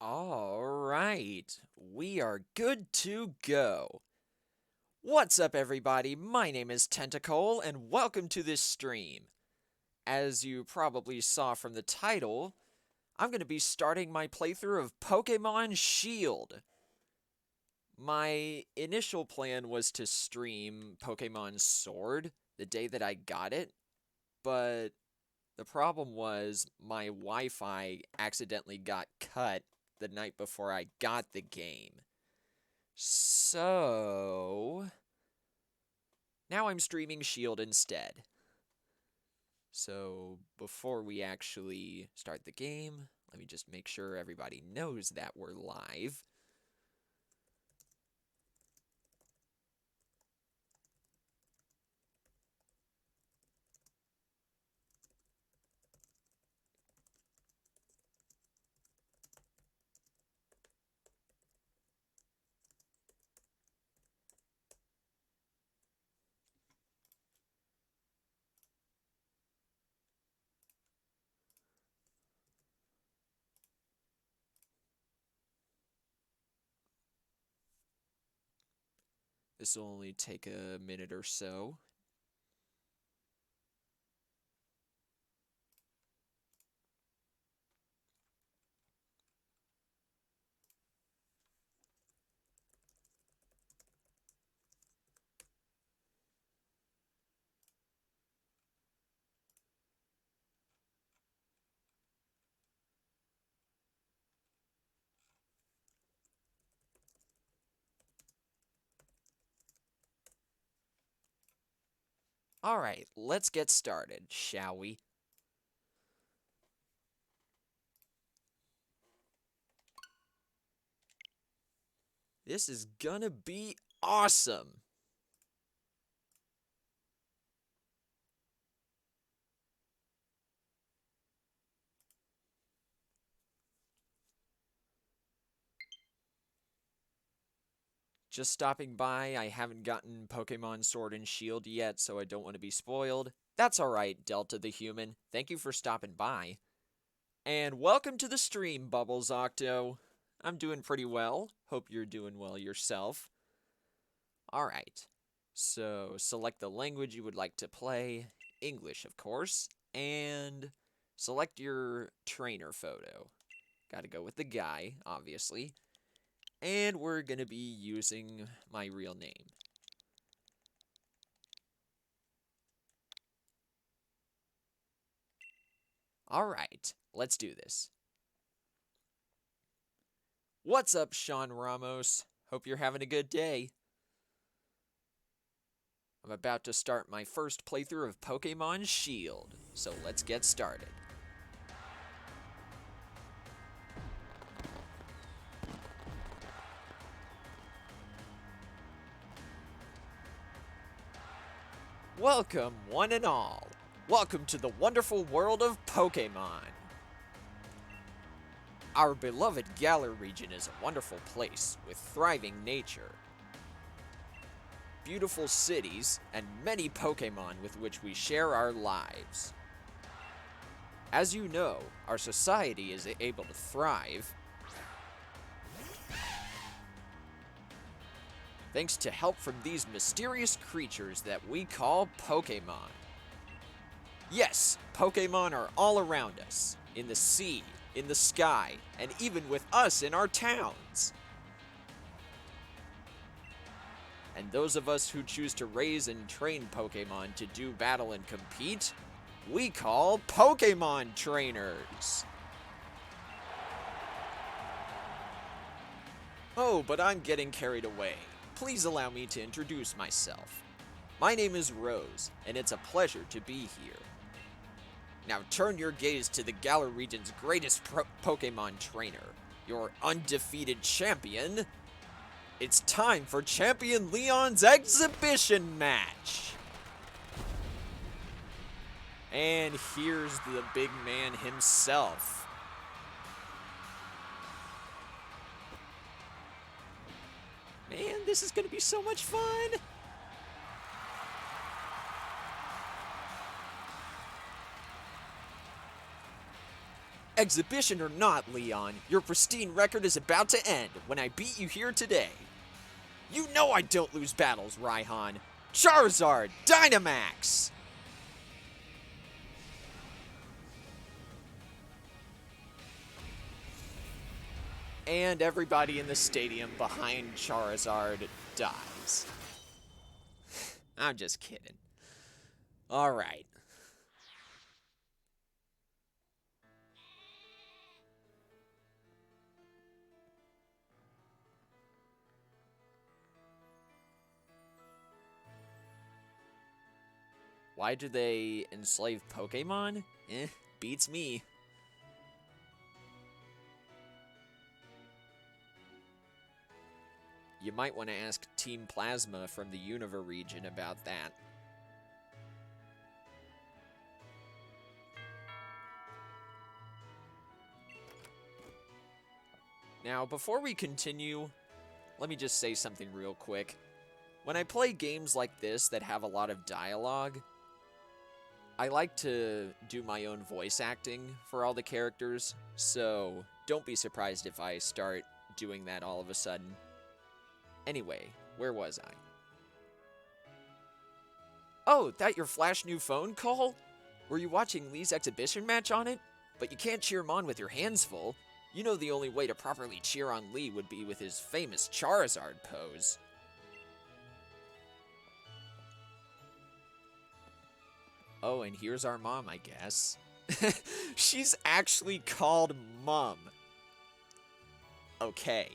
All right, we are good to go. What's up, everybody? My name is Tentacle, and welcome to this stream. As you probably saw from the title, I'm going to be starting my playthrough of Pokémon Shield. My initial plan was to stream Pokémon Sword the day that I got it, but the problem was my Wi-Fi accidentally got cut the night before I got the game. So now I'm streaming Shield instead. So before we actually start the game, let me just make sure everybody knows that we're live. This will only take a minute or so. Alright, let's get started, shall we? This is gonna be awesome! Just stopping by, I haven't gotten Pokemon Sword and Shield yet, so I don't want to be spoiled. That's alright, Delta the Human. Thank you for stopping by. And welcome to the stream, Bubbles Octo. I'm doing pretty well. Hope you're doing well yourself. Alright, so select the language you would like to play. English, of course. And select your trainer photo. Gotta go with the guy, obviously. And we're going to be using my real name. Alright, let's do this. What's up, Sean Ramos? Hope you're having a good day. I'm about to start my first playthrough of Pokémon Shield, so let's get started. Welcome, one and all. Welcome to the wonderful world of Pokémon. Our beloved Galar region is a wonderful place with thriving nature, beautiful cities, and many Pokémon with which we share our lives. As you know, our society is able to thrive thanks to help from these mysterious creatures that we call Pokémon. Yes, Pokémon are all around us, in the sea, in the sky, and even with us in our towns. And those of us who choose to raise and train Pokémon to do battle and compete, we call Pokémon trainers. Oh, but I'm getting carried away. Please allow me to introduce myself. My name is Rose, and it's a pleasure to be here. Now turn your gaze to the Galar region's greatest Pokémon trainer, your undefeated champion. It's time for Champion Leon's exhibition match! And here's the big man himself. Man, this is gonna be so much fun! Exhibition or not, Leon, your pristine record is about to end when I beat you here today. You know I don't lose battles, Raihan. Charizard, Dynamax! And everybody in the stadium behind Charizard dies. I'm just kidding. Alright. Why do they enslave Pokemon? Beats me. You might want to ask Team Plasma from the Unova region about that. Now, before we continue, let me just say something real quick. When I play games like this that have a lot of dialogue, I like to do my own voice acting for all the characters, so don't be surprised if I start doing that all of a sudden. Anyway, where was I? Oh, that your flash new phone call? Were you watching Lee's exhibition match on it? But you can't cheer him on with your hands full. You know the only way to properly cheer on Lee would be with his famous Charizard pose. Oh, and here's our mom, I guess. She's actually called Mom. Okay.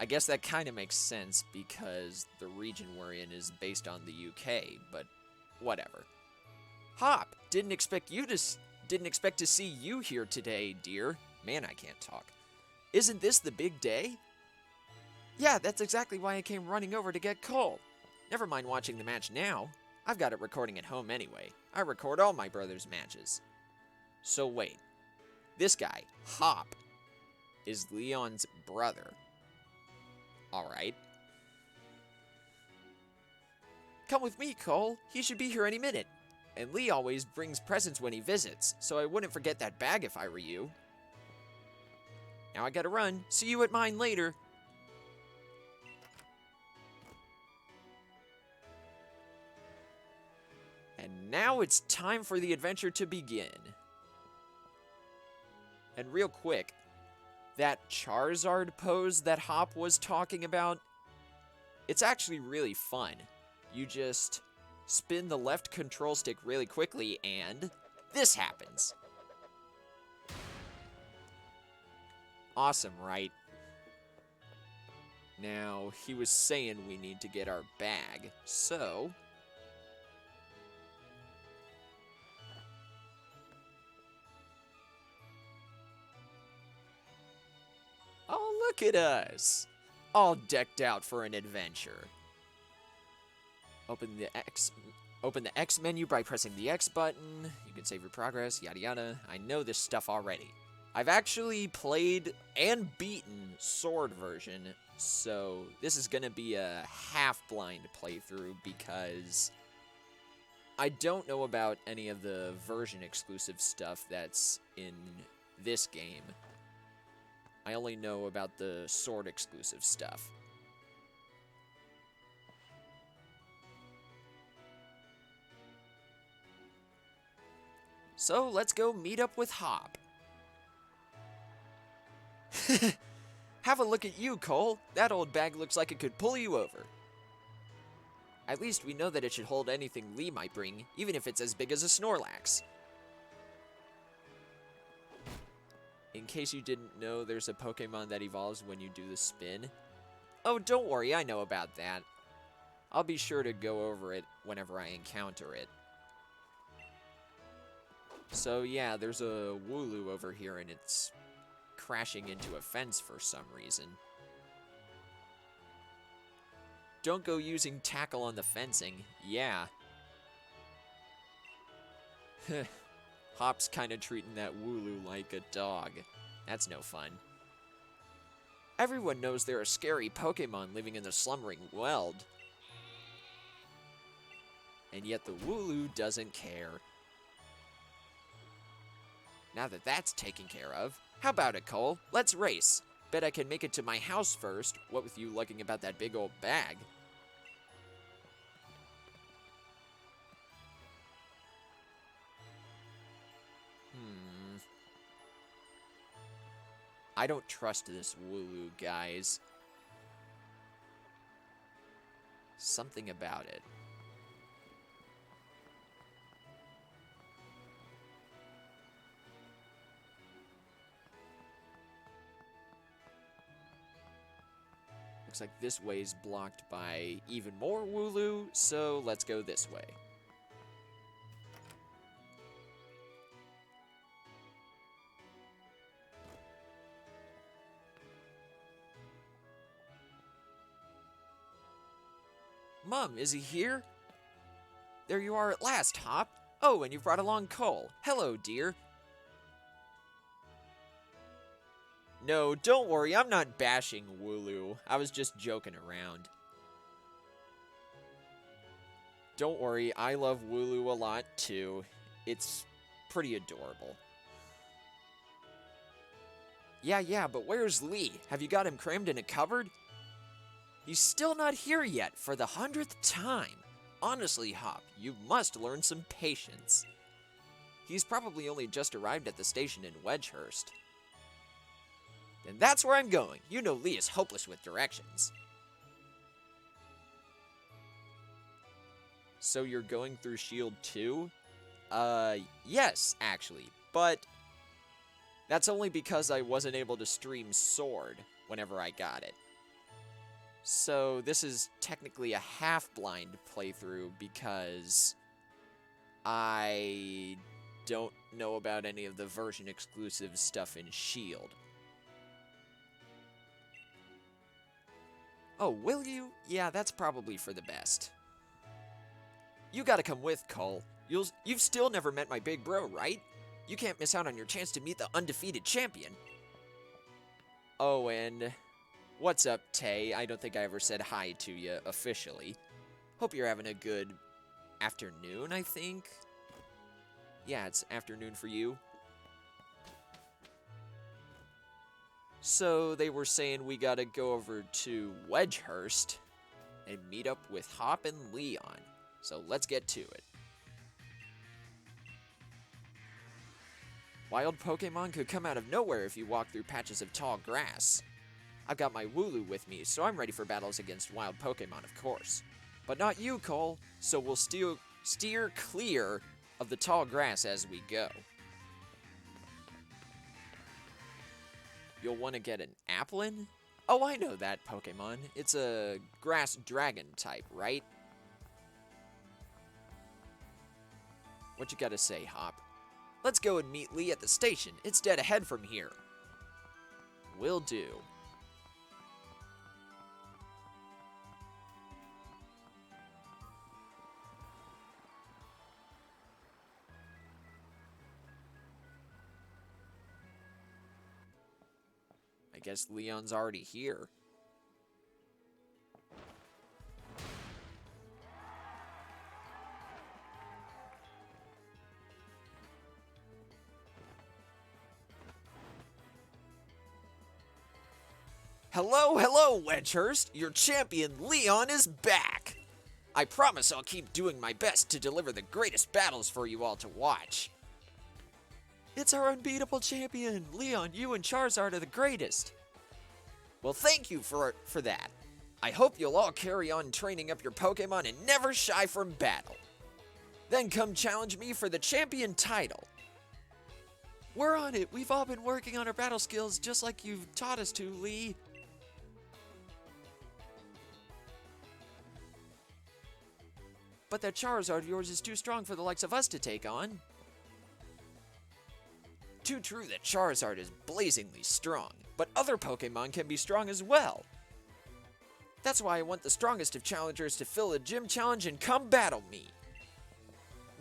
I guess that kind of makes sense because the region we're in is based on the UK, but whatever. Hop, didn't expect to see you here today, dear. Man, I can't talk. Isn't this the big day? Yeah, that's exactly why I came running over to get Cole. Never mind watching the match now. I've got it recording at home anyway. I record all my brother's matches. So wait, this guy, Hop, is Leon's brother. Alright. Come with me, Cole. He should be here any minute. And Lee always brings presents when he visits, so I wouldn't forget that bag if I were you. Now I gotta run. See you at mine later. And now it's time for the adventure to begin. And real quick, that Charizard pose that Hop was talking about, it's actually really fun. You just spin the left control stick really quickly and this happens. Awesome, right? Now, he was saying we need to get our bag, so... Oh, look at us! All decked out for an adventure. Open the X menu by pressing the X button. You can save your progress, yada yada. I know this stuff already. I've actually played and beaten Sword version, so this is going to be a half-blind playthrough because I don't know about any of the version-exclusive stuff that's in this game. I only know about the Sword-exclusive stuff. So let's go meet up with Hop. Have a look at you, Cole. That old bag looks like it could pull you over. At least we know that it should hold anything Lee might bring, even if it's as big as a Snorlax. In case you didn't know, there's a Pokemon that evolves when you do the spin. Oh, don't worry, I know about that. I'll be sure to go over it whenever I encounter it. So yeah, there's a Wooloo over here and it's crashing into a fence for some reason. Don't go using tackle on the fencing. Yeah. Hop's kind of treating that Wooloo like a dog. That's no fun. Everyone knows there are scary Pokemon living in the slumbering world. And yet the Wooloo doesn't care. Now that that's taken care of, how about it, Cole? Let's race. Bet I can make it to my house first, what with you lugging about that big old bag. I don't trust this Wooloo, guys. Something about it. Looks like this way's blocked by even more Wooloo, so let's go this way. Mom, is he here? There you are at last, Hop. Oh, and you brought along Cole. Hello, dear. No, don't worry, I'm not bashing Wooloo. I was just joking around. Don't worry, I love Wooloo a lot, too. It's pretty adorable. Yeah, but where's Lee? Have you got him crammed in a cupboard? He's still not here yet, for the 100th time. Honestly, Hop, you must learn some patience. He's probably only just arrived at the station in Wedgehurst. Then that's where I'm going. You know Lee is hopeless with directions. So you're going through Shield 2? Yes, actually. But that's only because I wasn't able to stream Sword whenever I got it. So this is technically a half-blind playthrough because I don't know about any of the version-exclusive stuff in Shield. Oh, will you? Yeah, that's probably for the best. You gotta come with, Cole. You've still never met my big bro, right? You can't miss out on your chance to meet the undefeated champion. Oh, and what's up, Tay? I don't think I ever said hi to you officially. Hope you're having a good afternoon, I think. Yeah, it's afternoon for you. So they were saying we gotta go over to Wedgehurst and meet up with Hop and Leon. So let's get to it. Wild Pokemon could come out of nowhere if you walk through patches of tall grass. I've got my Wooloo with me, so I'm ready for battles against wild Pokemon, of course. But not you, Cole, so we'll steer clear of the tall grass as we go. You'll want to get an Applin? Oh, I know that Pokemon. It's a grass dragon type, right? What you gotta say, Hop? Let's go and meet Lee at the station. It's dead ahead from here. Will do. I guess Leon's already here. Hello, Wedgehurst! Your champion, Leon, is back! I promise I'll keep doing my best to deliver the greatest battles for you all to watch. It's our unbeatable champion! Leon, you and Charizard are the greatest! Well, thank you for that. I hope you'll all carry on training up your Pokemon and never shy from battle. Then come challenge me for the champion title. We're on it! We've all been working on our battle skills just like you've taught us to, Lee. But that Charizard of yours is too strong for the likes of us to take on. Too true that Charizard is blazingly strong, but other Pokemon can be strong as well. That's why I want the strongest of challengers to fill a gym challenge and come battle me.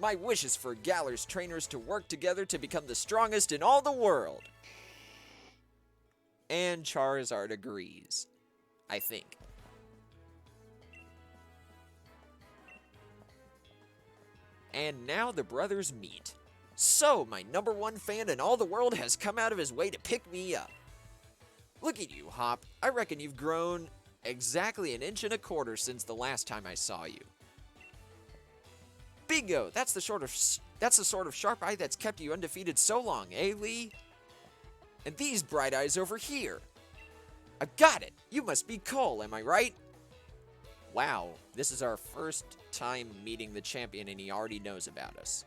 My wish is for Galar's trainers to work together to become the strongest in all the world. And Charizard agrees. I think. And now the brothers meet. So, my #1 fan in all the world has come out of his way to pick me up. Look at you, Hop. I reckon you've grown exactly 1.25 inches since the last time I saw you. Bingo! That's the sort of sharp eye that's kept you undefeated so long, eh, Lee? And these bright eyes over here. I got it! You must be Cole, am I right? Wow, this is our first time meeting the champion and he already knows about us.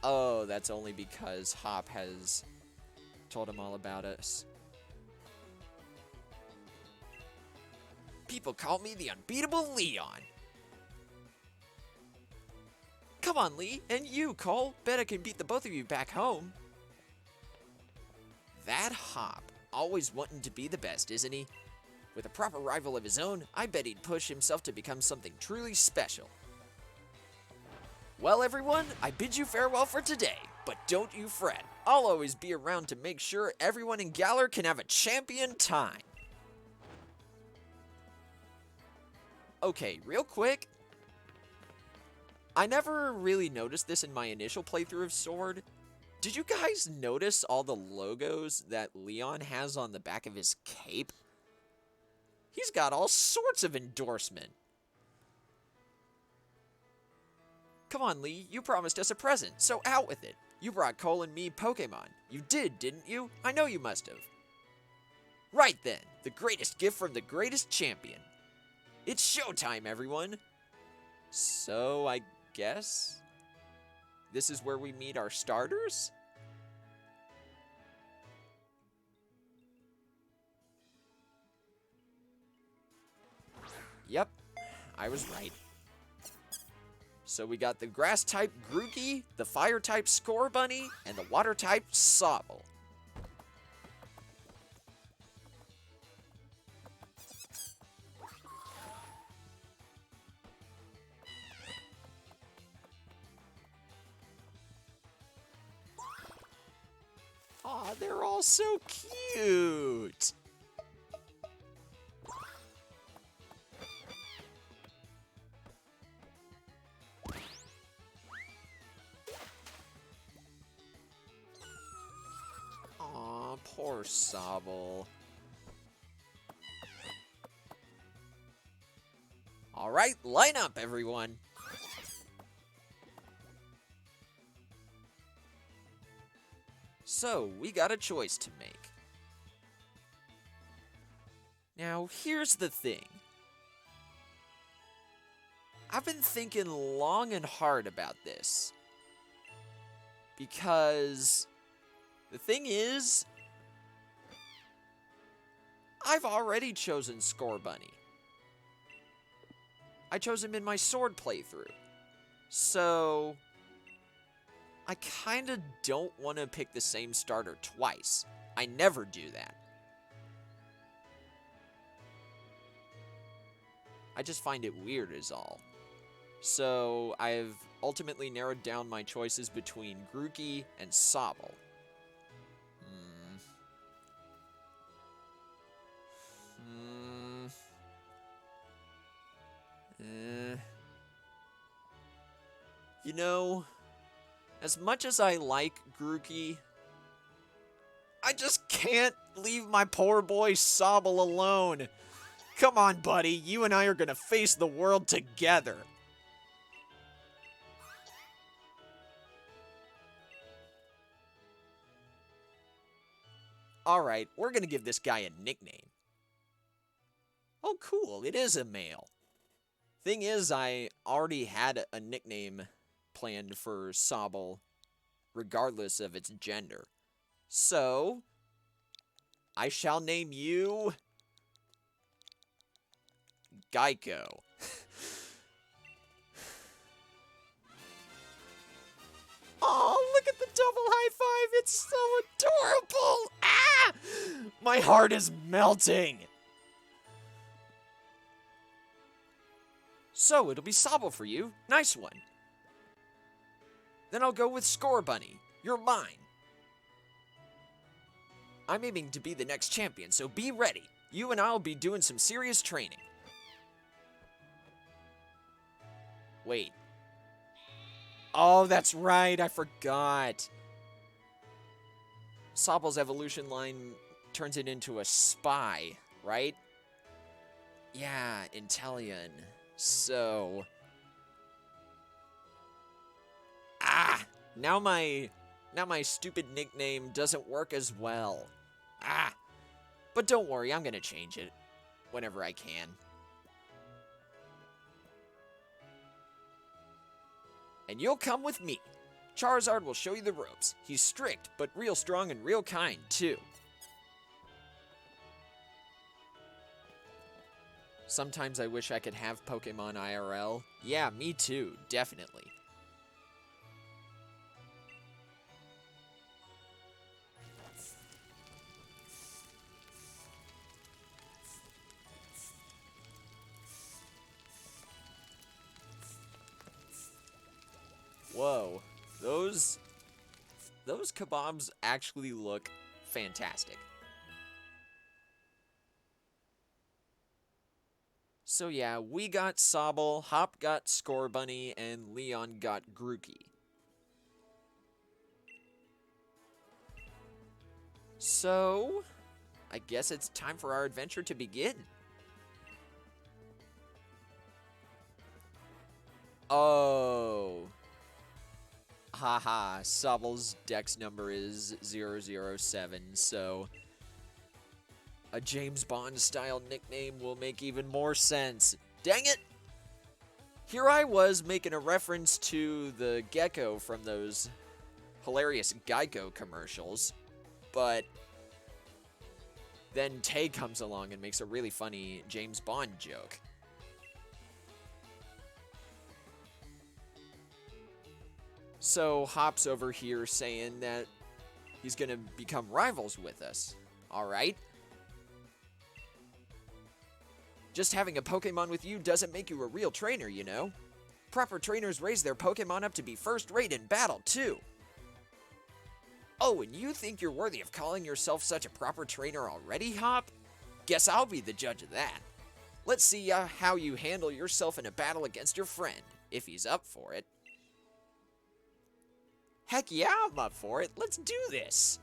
Oh, that's only because Hop has told him all about us. People call me the unbeatable Leon. Come on, Lee, and you, Cole. Bet I can beat the both of you back home. That Hop, always wanting to be the best, isn't he? With a proper rival of his own, I bet he'd push himself to become something truly special. Well, everyone, I bid you farewell for today, but don't you fret. I'll always be around to make sure everyone in Galar can have a champion time. Okay, real quick. I never really noticed this in my initial playthrough of Sword. Did you guys notice all the logos that Leon has on the back of his cape? He's got all sorts of endorsement. Come on, Lee, you promised us a present, so out with it. You brought Cole and me Pokémon. You did, didn't you? I know you must have. Right then, the greatest gift from the greatest champion. It's showtime, everyone. So, I guess this is where we meet our starters? Yep, I was right. So we got the grass-type Grookey, the fire-type Scorbunny, and the water-type Sobble. Aw, they're all so cute! Aw, poor Sobble. Alright, line up, everyone! So, we got a choice to make. Now, here's the thing. I've been thinking long and hard about this. Because the thing is, I've already chosen Scorbunny. I chose him in my Sword playthrough. So, I kinda don't want to pick the same starter twice. I never do that. I just find it weird is all. So, I've ultimately narrowed down my choices between Grookey and Sobble. You know, as much as I like Grookey, I just can't leave my poor boy Sobble alone. Come on, buddy, you and I are gonna face the world together. Alright, we're gonna give this guy a nickname. Oh, cool, it is a male. Thing is, I already had a nickname planned for Sobble, regardless of its gender. So, I shall name you Geico. Oh, look at the double high five. It's so adorable. Ah! My heart is melting. So, it'll be Sobble for you. Nice one. Then I'll go with Scorbunny. You're mine. I'm aiming to be the next champion, so be ready. You and I'll be doing some serious training. Wait. Oh, that's right. I forgot. Sobble's evolution line turns it into a spy, right? Yeah, Intellion. So... Ah! Now my stupid nickname doesn't work as well. Ah! But don't worry, I'm gonna change it whenever I can. And you'll come with me. Charizard will show you the ropes. He's strict, but real strong and real kind, too. Sometimes I wish I could have Pokemon IRL. Yeah, me too, definitely. Whoa, those kebabs actually look fantastic. So yeah, we got Sobble, Hop got Scorbunny, and Leon got Grookey. So, I guess it's time for our adventure to begin. Oh. Haha, Sobble's dex number is 007, so a James Bond style nickname will make even more sense. Dang it! Here I was making a reference to the gecko from those hilarious Geico commercials, but then Tay comes along and makes a really funny James Bond joke. So Hop's over here saying that he's gonna become rivals with us. Alright? Just having a Pokemon with you doesn't make you a real trainer, you know? Proper trainers raise their Pokemon up to be first rate in battle, too. Oh, and you think you're worthy of calling yourself such a proper trainer already, Hop? Guess I'll be the judge of that. Let's see how you handle yourself in a battle against your friend, if he's up for it. Heck yeah, I'm up for it. Let's do this.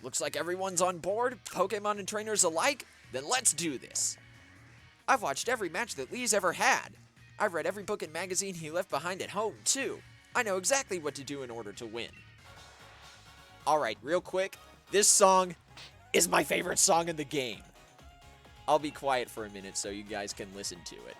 Looks like everyone's on board, Pokemon and trainers alike. Then let's do this. I've watched every match that Lee's ever had. I've read every book and magazine he left behind at home, too. I know exactly what to do in order to win. Alright, real quick, this song is my favorite song in the game. I'll be quiet for a minute so you guys can listen to it.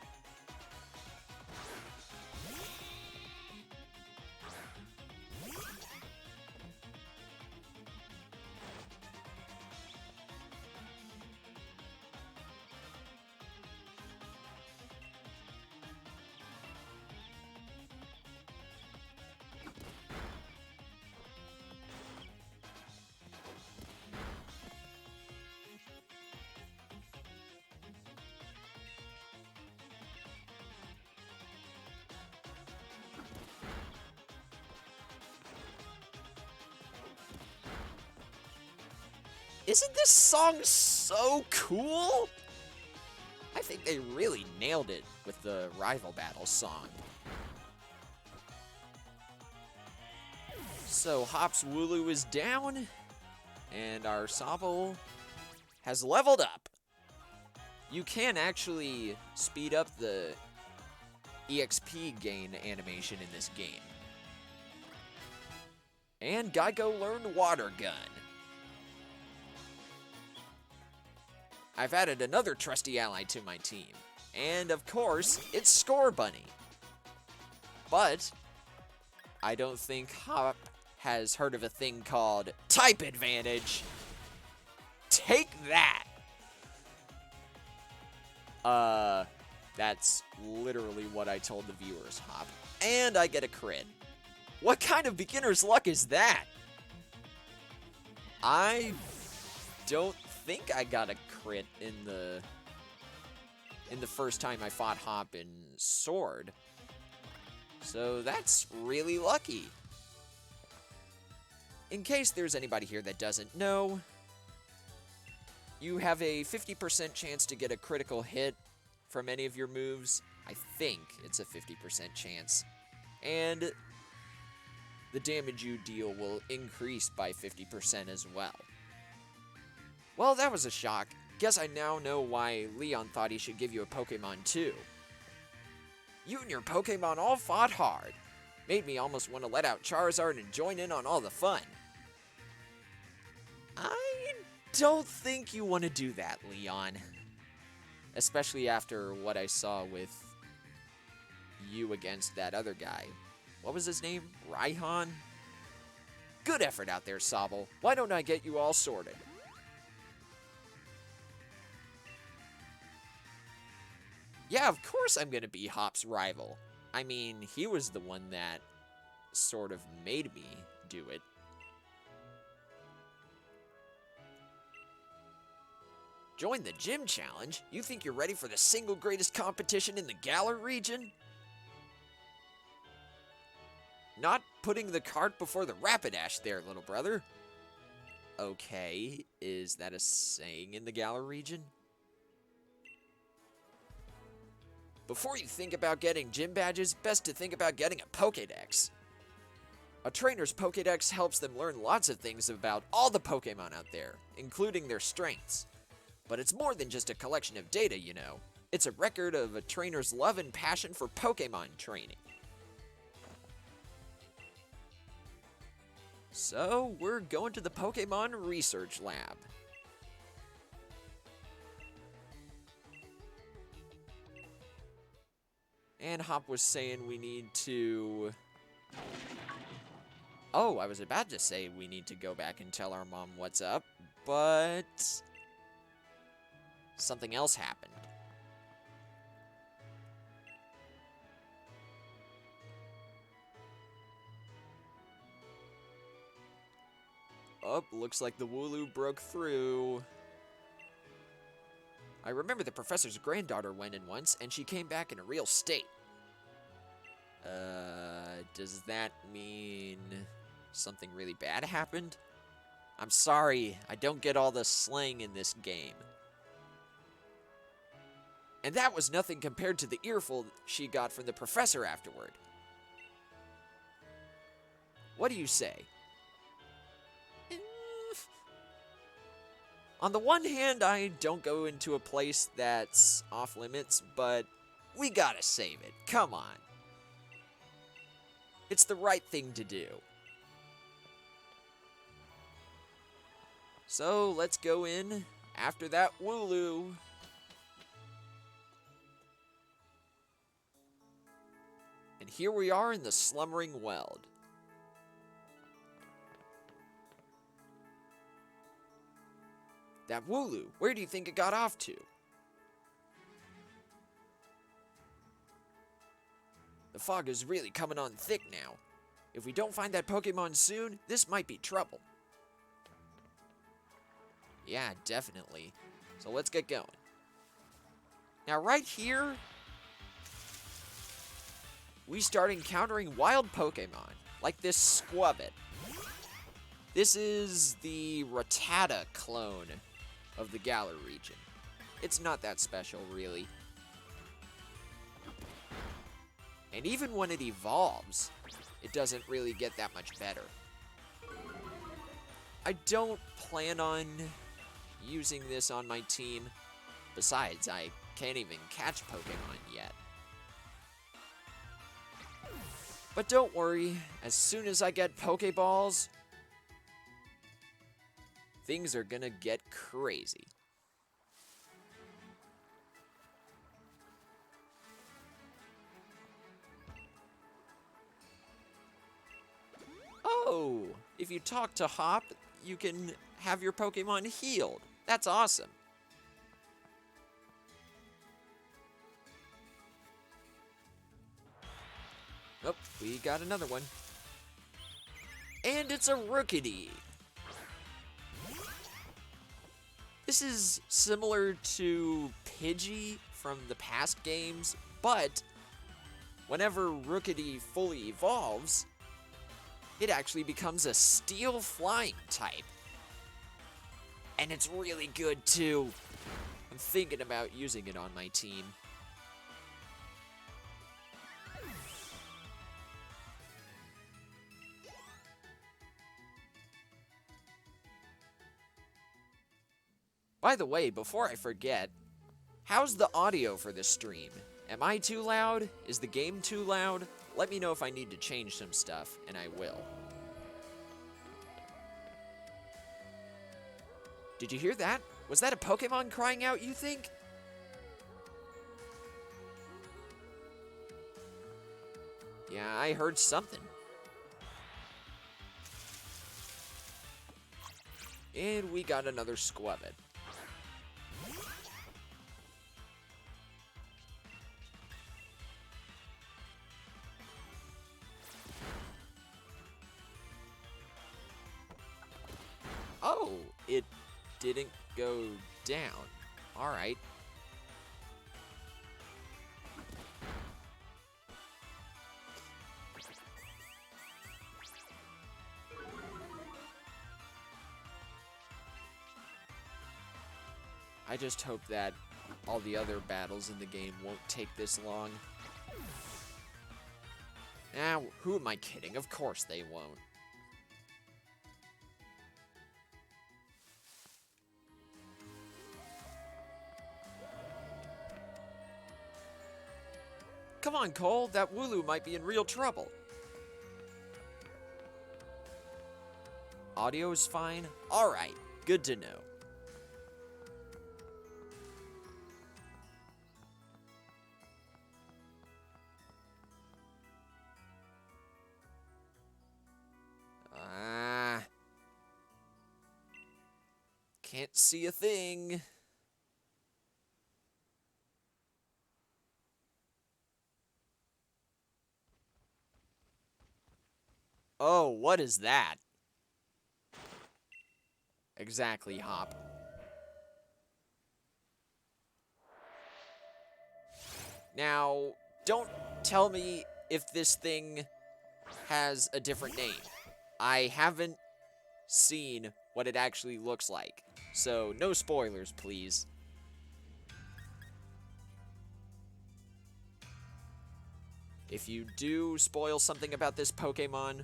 Isn't this song so cool? I think they really nailed it with the Rival Battle song. So Hop's Wooloo is down, and our Sobble has leveled up. You can actually speed up the EXP gain animation in this game. And Geico learned Water Gun. I've added another trusty ally to my team. And of course, it's Scorbunny. But I don't think Hop has heard of a thing called Type Advantage. Take that! That's literally what I told the viewers, Hop. And I get a crit. What kind of beginner's luck is that? I don't think I got a crit in the first time I fought Hop in Sword. So that's really lucky. In case there's anybody here that doesn't know, you have a 50% chance to get a critical hit from any of your moves. I think it's a 50% chance. And the damage you deal will increase by 50% as well. Well, that was a shock. Guess I now know why Leon thought he should give you a Pokemon too. You and your Pokemon all fought hard. Made me almost want to let out Charizard and join in on all the fun. I don't think you want to do that, Leon. Especially after what I saw with you against that other guy. What was his name? Raihan? Good effort out there, Sobble. Why don't I get you all sorted? Yeah, of course I'm going to be Hop's rival. I mean, he was the one that sort of made me do it. Join the gym challenge? You think you're ready for the single greatest competition in the Galar region? Not putting the cart before the Rapidash there, little brother. Okay, is that a saying in the Galar region? Before you think about getting gym badges, best to think about getting a Pokédex. A trainer's Pokédex helps them learn lots of things about all the Pokémon out there, including their strengths. But it's more than just a collection of data, you know. It's a record of a trainer's love and passion for Pokémon training. So, we're going to the Pokémon Research Lab. And Hop was saying we need to... Oh, I was about to say we need to go back and tell our mom what's up, but... something else happened. Oh, looks like the Wooloo broke through. I remember the professor's granddaughter went in once, and she came back in a real state. Does that mean something really bad happened? I'm sorry, I don't get all the slang in this game. And that was nothing compared to the earful she got from the professor afterward. What do you say? On the one hand, I don't go into a place that's off limits, but we gotta save it. Come on. It's the right thing to do. So, let's go in after that Wooloo. And here we are in the Slumbering Weld. That Wooloo, where do you think it got off to? The fog is really coming on thick now. If we don't find that Pokemon soon, this might be trouble. Yeah, definitely. So let's get going. Now right here, we start encountering wild Pokemon, like this Squabbit. This is the Rattata clone of the Galar region. It's not that special, really. And even when it evolves, it doesn't really get that much better. I don't plan on using this on my team. Besides, I can't even catch Pokemon yet. But don't worry, as soon as I get Pokeballs, things are gonna get crazy. Oh, if you talk to Hop, you can have your Pokemon healed. That's awesome. Oh, we got another one. And it's a Rookidee. This is similar to Pidgey from the past games, but whenever Rookidee fully evolves, it actually becomes a Steel Flying type. And it's really good too. I'm thinking about using it on my team. By the way, before I forget, how's the audio for this stream? Am I too loud? Is the game too loud? Let me know if I need to change some stuff, and I will. Did you hear that? Was that a Pokemon crying out, you think? Yeah, I heard something. And we got another Squabbit. Oh, it didn't go down. Alright. I just hope that all the other battles in the game won't take this long. Now, who am I kidding? Of course they won't. Come on, Cole. That Wooloo might be in real trouble. Audio's fine? Alright, good to know. Can't see a thing. Oh, what is that? Exactly, Hop. Now, don't tell me if this thing has a different name. I haven't seen what it actually looks like. So, no spoilers, please. If you do spoil something about this Pokemon,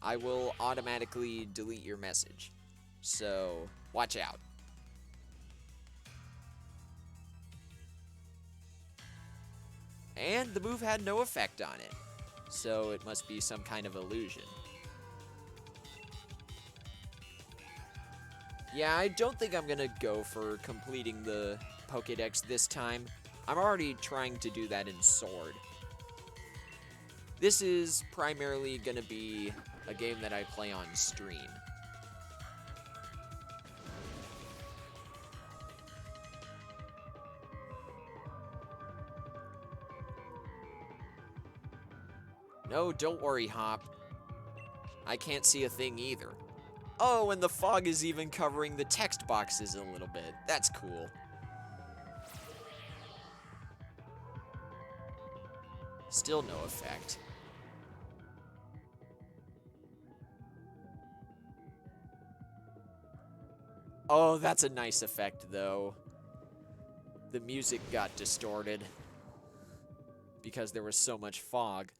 I will automatically delete your message. So, watch out. And the move had no effect on it. So, it must be some kind of illusion. Yeah, I don't think I'm gonna go for completing the Pokédex this time. I'm already trying to do that in Sword. This is primarily gonna be a game that I play on stream. No, don't worry, Hop. I can't see a thing either. Oh, and the fog is even covering the text boxes a little bit. That's cool. Still no effect. Oh, that's a nice effect, though. The music got distorted because there was so much fog.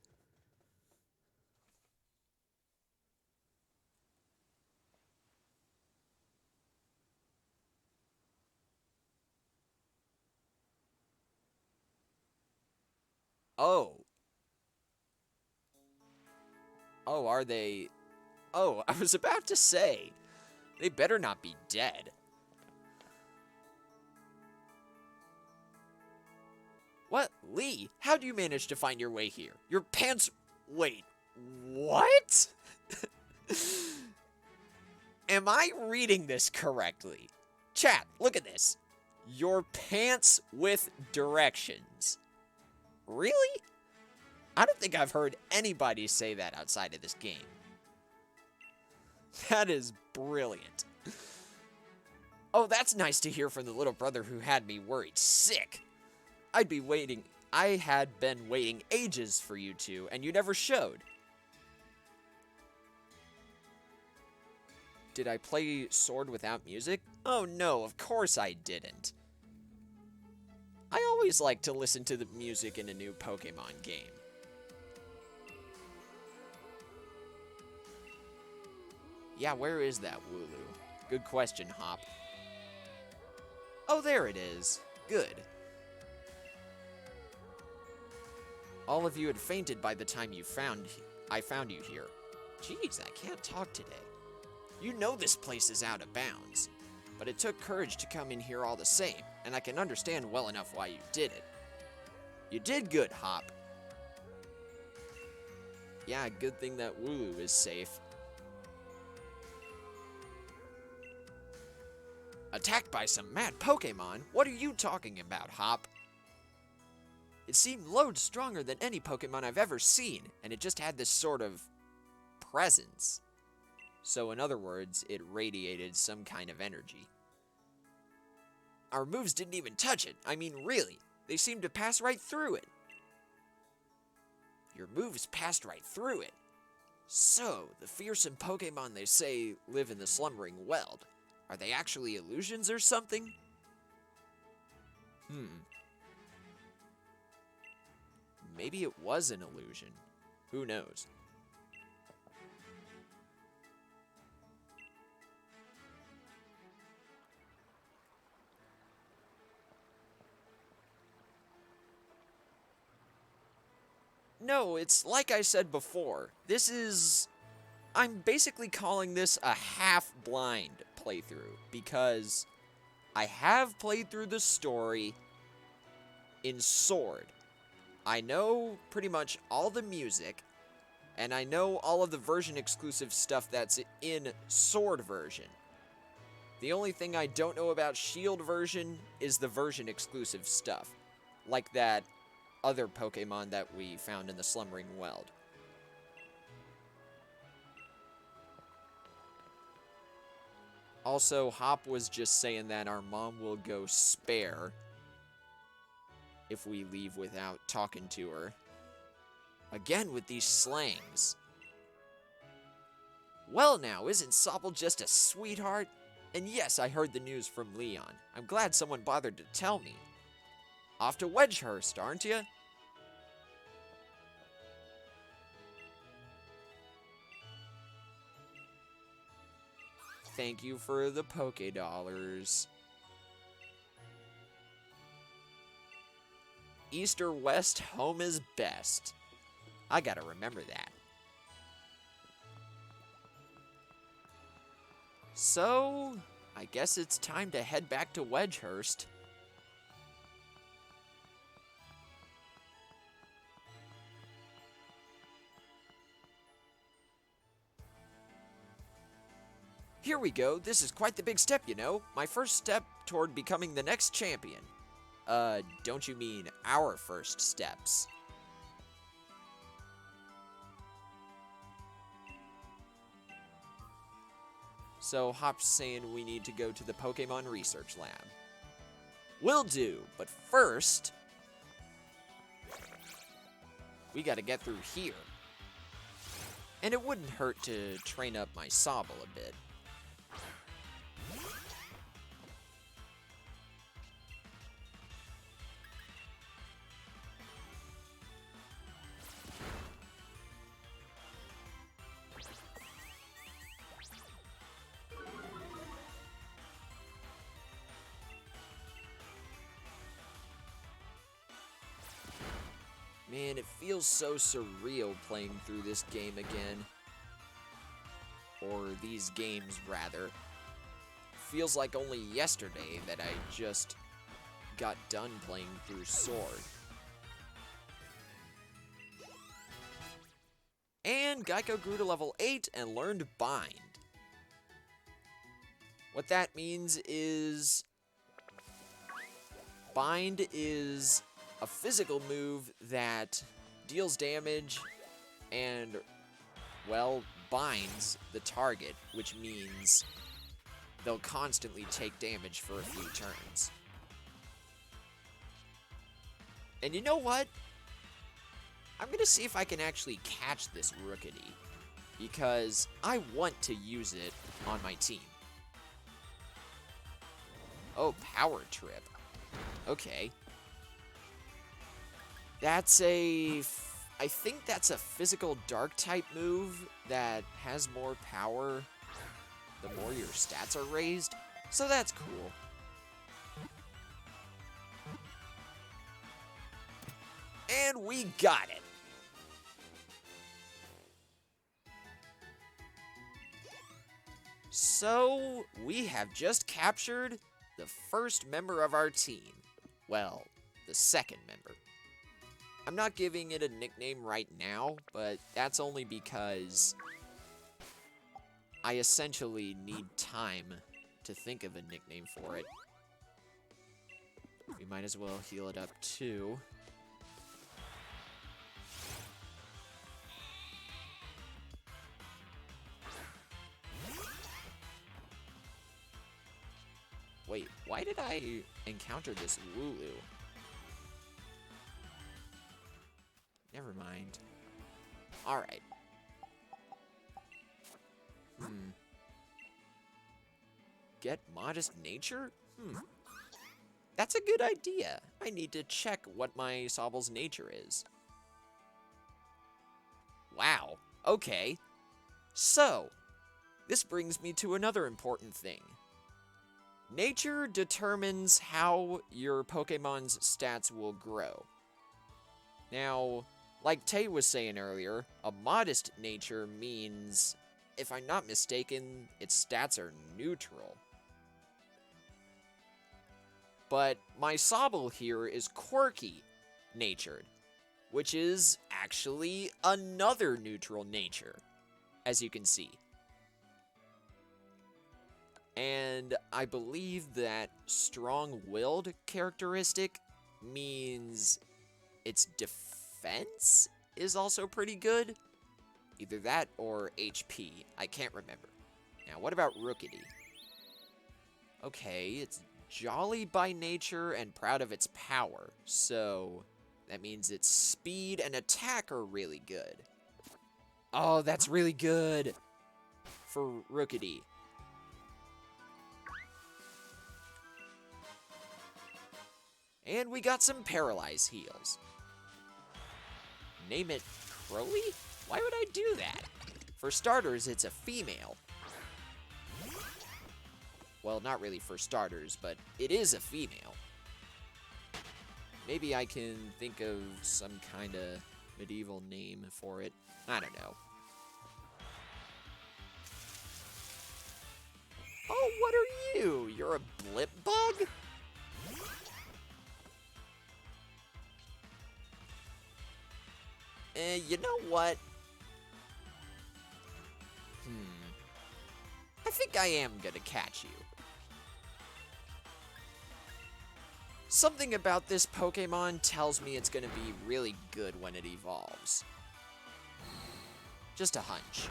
Oh. Oh, are they... Oh, I was about to say, they better not be dead. What? Lee, how do you manage to find your way here? Your pants... Wait, what? Am I reading this correctly? Chat, look at this. Your pants with directions. Really? I don't think I've heard anybody say that outside of this game. That is brilliant. Oh, that's nice to hear from the little brother who had me worried sick. I had been waiting ages for you two, and you never showed. Did I play Sword without music? Oh no, of course I didn't. I always like to listen to the music in a new Pokemon game. Yeah, where is that Wooloo? Good question, Hop. Oh, there it is. Good. All of you had fainted by the time I found you here. Jeez, I can't talk today. You know this place is out of bounds, but it took courage to come in here all the same, and I can understand well enough why you did it. You did good, Hop. Yeah, good thing that Wooloo is safe. Attacked by some mad Pokémon? What are you talking about, Hop? It seemed loads stronger than any Pokémon I've ever seen, and it just had this sort of presence. So in other words, it radiated some kind of energy. Our moves didn't even touch it. I mean, really, they seemed to pass right through it. Your moves passed right through it. So, the fearsome Pokémon they say live in the Slumbering Weld, are they actually illusions or something? Maybe it was an illusion. Who knows? No, it's like I said before. I'm basically calling this a half-blind playthrough because I have played through the story in Sword. I know pretty much all the music, and I know all of the version-exclusive stuff that's in Sword version. The only thing I don't know about Shield version is the version-exclusive stuff, like that other Pokemon that we found in the Slumbering Weld. Also, Hop was just saying that our mom will go spare if we leave without talking to her. Again with these slangs. Well now, isn't Sobble just a sweetheart? And yes, I heard the news from Leon. I'm glad someone bothered to tell me. Off to Wedgehurst, aren't you? Thank you for the Poké Dollars. East or west, home is best. I gotta remember that. So, I guess it's time to head back to Wedgehurst. Here we go. This is quite the big step, you know. My first step toward becoming the next champion. Don't you mean our first steps? So Hop's saying we need to go to the Pokemon Research Lab. Will do, but first, we gotta get through here. And it wouldn't hurt to train up my Sobble a bit. Man, it feels so surreal playing through this game again. Or these games, rather. Feels like only yesterday that I just got done playing through Sword. And Geico grew to level 8 and learned Bind. What that means is Bind is a physical move that deals damage and, well, binds the target, which means they'll constantly take damage for a few turns. And you know what? I'm gonna see if I can actually catch this Rookity, because I want to use it on my team. Oh, Power Trip. Okay. I think that's a physical dark type move that has more power the more your stats are raised, so that's cool. And we got it! So, we have just captured the first member of our team. Well, the second member. I'm not giving it a nickname right now, but that's only because I essentially need time to think of a nickname for it. We might as well heal it up too. Wait, why did I encounter this Wooloo? Never mind. Alright. Get modest nature? That's a good idea. I need to check what my Sobble's nature is. Wow. Okay. So, this brings me to another important thing. Nature determines how your Pokemon's stats will grow. Now, like Tay was saying earlier, a modest nature means, if I'm not mistaken, its stats are neutral. But my Sobble here is quirky natured, which is actually another neutral nature, as you can see. And I believe that strong-willed characteristic means its defense is also pretty good. Either that or HP. I can't remember. Now, what about Rookity? Okay, it's jolly by nature and proud of its power. So, that means its speed and attack are really good. Oh, that's really good for Rookity. And we got some Paralyze heals. Name it Crowley? Why would I do that? For starters, it's a female. Well, not really for starters, but it is a female. Maybe I can think of some kind of medieval name for it. I don't know. Oh, what are you? You're a blip bug? You know what? I think I am gonna catch you. Something about this Pokemon tells me it's gonna be really good when it evolves. Just a hunch.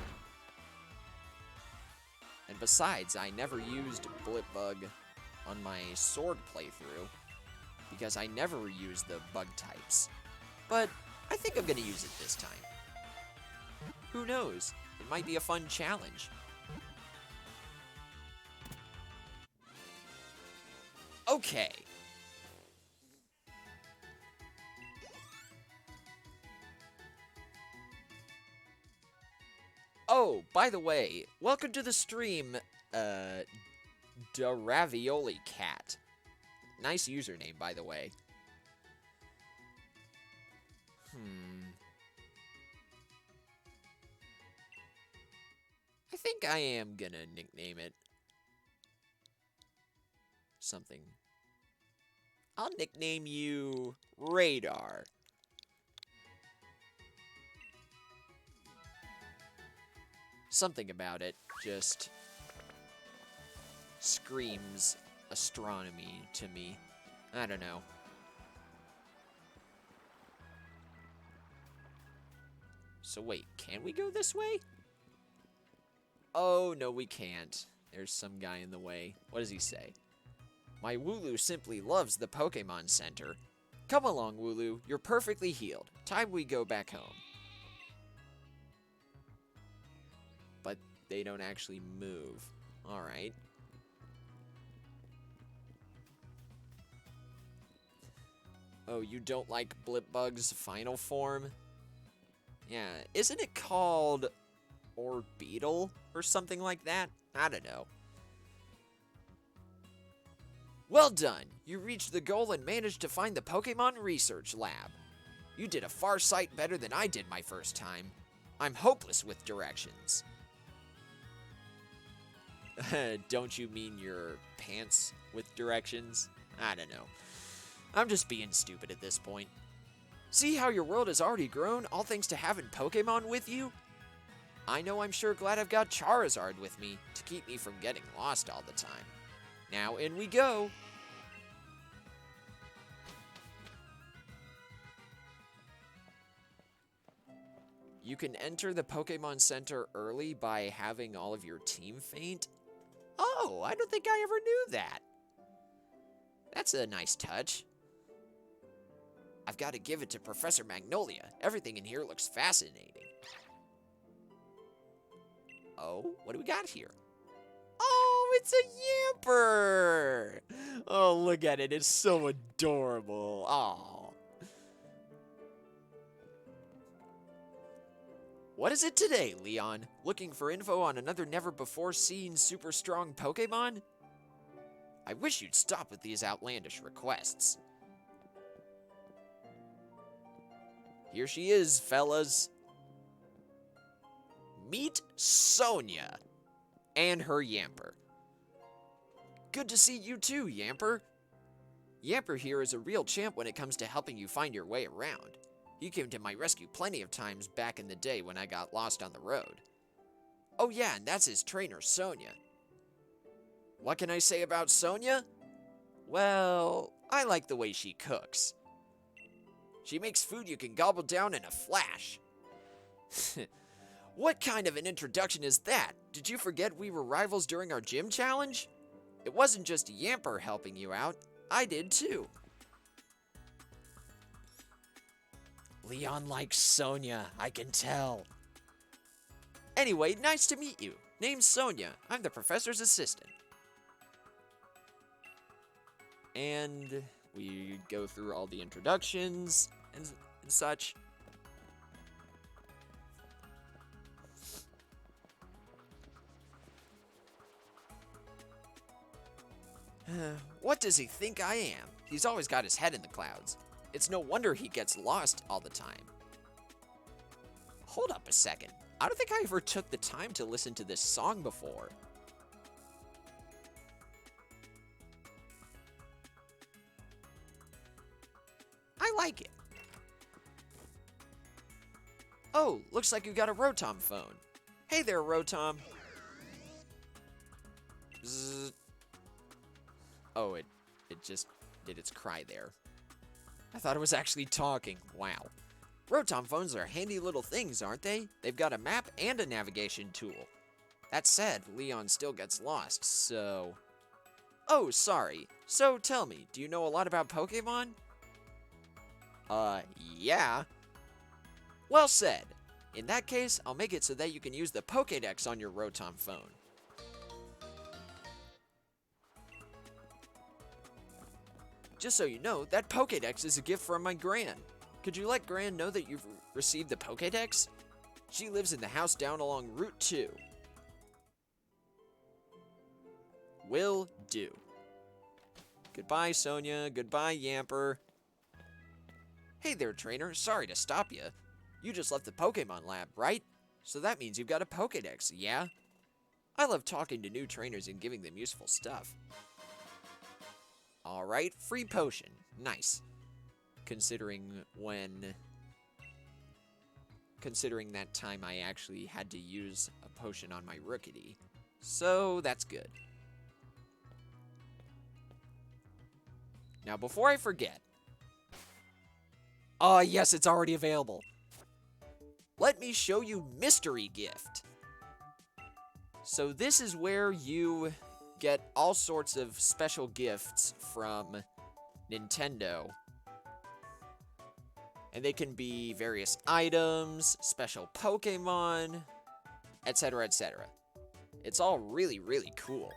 And besides, I never used Blipbug on my Sword playthrough, because I never used the bug types. But I think I'm gonna use it this time. Who knows? It might be a fun challenge. Okay. Oh, by the way, welcome to the stream, Da Ravioli Cat. Nice username, by the way. I think I am gonna nickname it something. I'll nickname you Radar. Something about it just screams astronomy to me. I don't know. So wait, can we go this way? Oh, no, we can't. There's some guy in the way. What does he say? My Wooloo simply loves the Pokemon Center. Come along, Wooloo. You're perfectly healed. Time we go back home. But they don't actually move. Alright. Oh, you don't like Blipbug's final form? Yeah, isn't it called Orbeetle or something like that? I don't know. Well done! You reached the goal and managed to find the Pokemon Research Lab. You did a far sight better than I did my first time. I'm hopeless with directions. Don't you mean your pants with directions? I don't know. I'm just being stupid at this point. See how your world has already grown, all thanks to having Pokémon with you? I know I'm sure glad I've got Charizard with me to keep me from getting lost all the time. Now in we go! You can enter the Pokémon Center early by having all of your team faint. Oh, I don't think I ever knew that. That's a nice touch. I've got to give it to Professor Magnolia. Everything in here looks fascinating. Oh, what do we got here? Oh, it's a Yamper! Oh, look at it. It's so adorable. Oh. What is it today, Leon? Looking for info on another never-before-seen super strong Pokémon? I wish you'd stop with these outlandish requests. Here she is, fellas. Meet Sonia and her Yamper. Good to see you too, Yamper. Yamper here is a real champ when it comes to helping you find your way around. He came to my rescue plenty of times back in the day when I got lost on the road. Oh yeah, and that's his trainer, Sonia. What can I say about Sonia? Well, I like the way she cooks. She makes food you can gobble down in a flash. What kind of an introduction is that? Did you forget we were rivals during our gym challenge? It wasn't just Yamper helping you out. I did too. Leon likes Sonia, I can tell. Anyway, nice to meet you. Name's Sonia. I'm the professor's assistant. And we go through all the introductions and such. What does he think I am? He's always got his head in the clouds. It's no wonder he gets lost all the time. Hold up a second. I don't think I ever took the time to listen to this song before. I like it. Oh, looks like you got a Rotom phone. Hey there, Rotom. Zzz. Oh, it just did its cry there. I thought it was actually talking. Wow. Rotom phones are handy little things, aren't they? They've got a map and a navigation tool. That said, Leon still gets lost, so... Oh, sorry. So, tell me, do you know a lot about Pokémon? Yeah. Well said. In that case, I'll make it so that you can use the Pokédex on your Rotom phone. Just so you know, that Pokédex is a gift from my Gran. Could you let Gran know that you've received the Pokédex? She lives in the house down along Route 2. Will do. Goodbye, Sonia. Goodbye, Yamper. Hey there, trainer. Sorry to stop you. You just left the Pokemon lab, right? So that means you've got a Pokédex, yeah? I love talking to new trainers and giving them useful stuff. Alright, free potion. Nice. Considering that time I actually had to use a potion on my Rookity. So, that's good. Now, before I forget... Oh, yes, it's already available. Let me show you Mystery Gift. So this is where you get all sorts of special gifts from Nintendo. And they can be various items, special Pokemon, etc., etc. It's all really, really cool.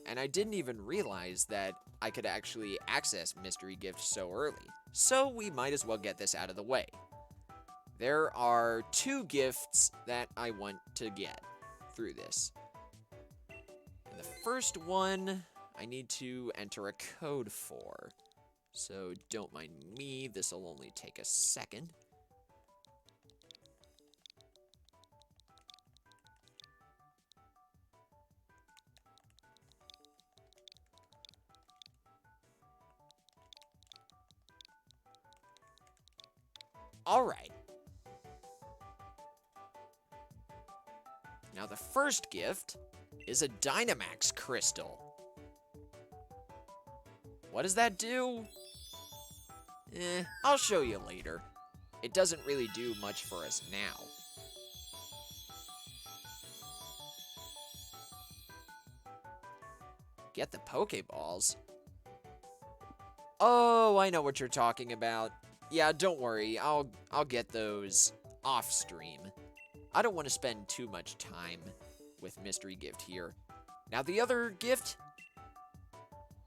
And I didn't even realize that I could actually access Mystery Gifts so early. So we might as well get this out of the way. There are 2 gifts that I want to get through this. And the first one, I need to enter a code for. So don't mind me, this'll only take a second. Alright. Now the first gift is a Dynamax Crystal. What does that do? I'll show you later. It doesn't really do much for us now. Get the Pokeballs? Oh, I know what you're talking about. Yeah, don't worry. I'll get those off stream. I don't want to spend too much time with Mystery Gift here. Now, the other gift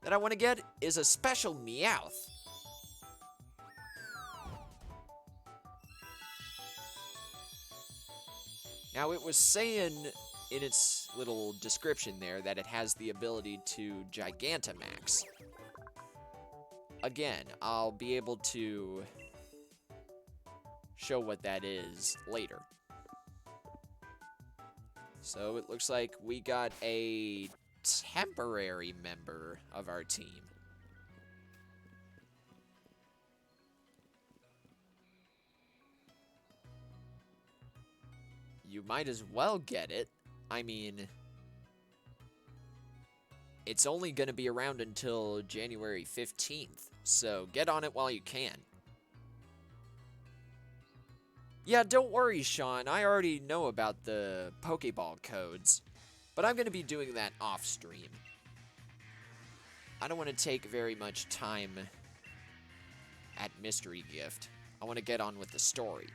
that I want to get is a special Meowth. Now, it was saying in its little description there that it has the ability to Gigantamax. Again, I'll be able to show what that is later. So it looks like we got a temporary member of our team. You might as well get it. I mean, it's only going to be around until January 15th, so get on it while you can. Yeah, don't worry, Sean. I already know about the Pokeball codes, but I'm going to be doing that off stream. I don't want to take very much time at Mystery Gift. I want to get on with the story.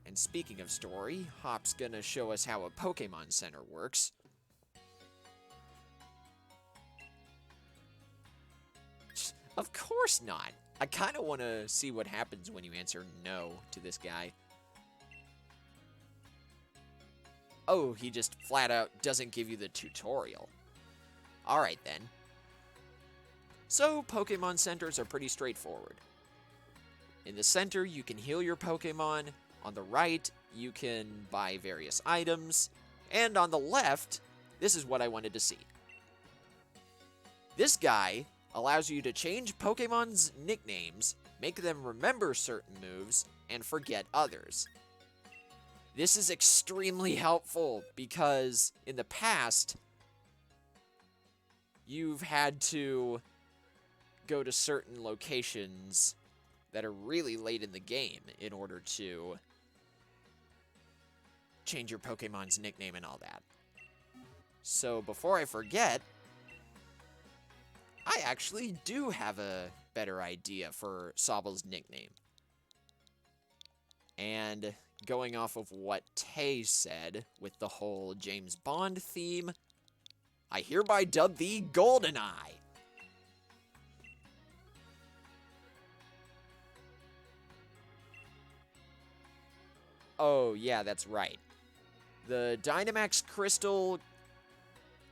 And speaking of story, Hop's going to show us how a Pokemon Center works. Of course not. I kind of want to see what happens when you answer no to this guy. Oh, he just flat out doesn't give you the tutorial. Alright then. So, Pokemon Centers are pretty straightforward. In the center, you can heal your Pokemon. On the right, you can buy various items. And on the left, this is what I wanted to see. This guy allows you to change Pokemon's nicknames, make them remember certain moves, and forget others. This is extremely helpful because in the past, you've had to go to certain locations that are really late in the game in order to change your Pokemon's nickname and all that. So before I forget, I actually do have a better idea for Sobble's nickname. And going off of what Tay said with the whole James Bond theme, I hereby dub thee GoldenEye. Oh, yeah, that's right. The Dynamax Crystal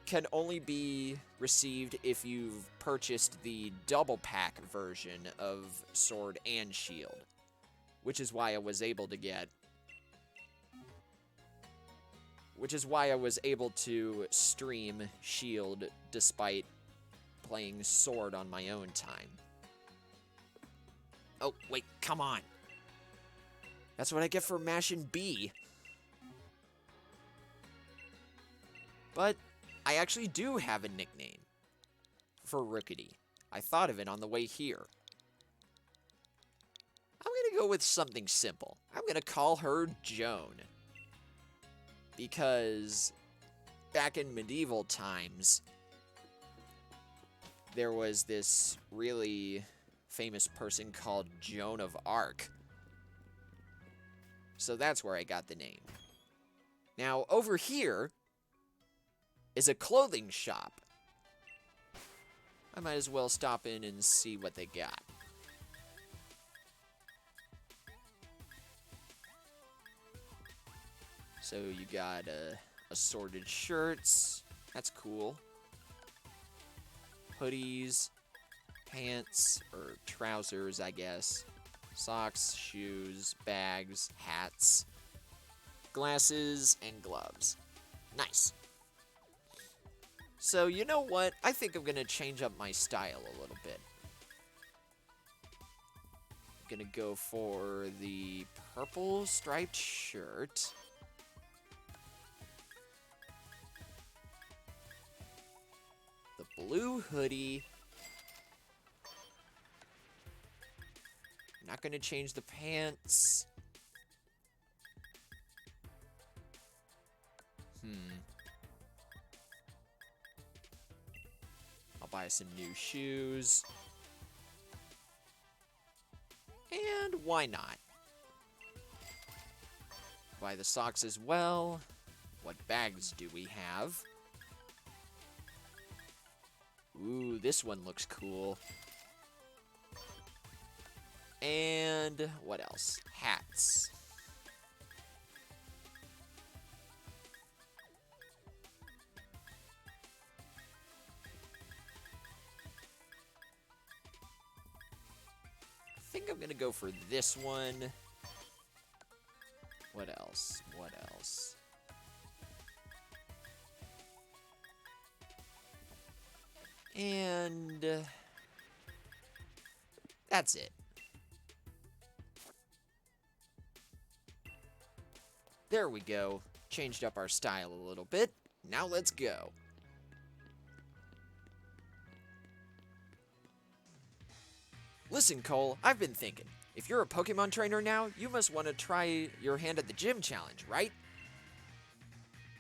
can only be received if you've purchased the double pack version of Sword and Shield, which is why I was able to get... Which is why I was able to stream Shield despite playing Sword on my own time. Oh, wait, come on. That's what I get for mashing B. But I actually do have a nickname for Rookity. I thought of it on the way here. I'm going to go with something simple. I'm going to call her Joan. Because back in medieval times, there was this really famous person called Joan of Arc. So that's where I got the name. Now, over here is a clothing shop. I might as well stop in and see what they got. So you got assorted shirts. That's cool. Hoodies, pants, or trousers, I guess. Socks, shoes, bags, hats, glasses, and gloves. Nice. So, you know what? I think I'm going to change up my style a little bit. I'm going to go for the purple striped shirt. The blue hoodie. I'm not going to change the pants. I'll buy some new shoes. And why not? Buy the socks as well. What bags do we have? Ooh, this one looks cool. And what else? Hats. I think I'm gonna go for this one. What else? What else? And that's it. There we go. Changed up our style a little bit. Now let's go. Listen, Cole, I've been thinking. If you're a Pokemon trainer now, you must want to try your hand at the gym challenge, right?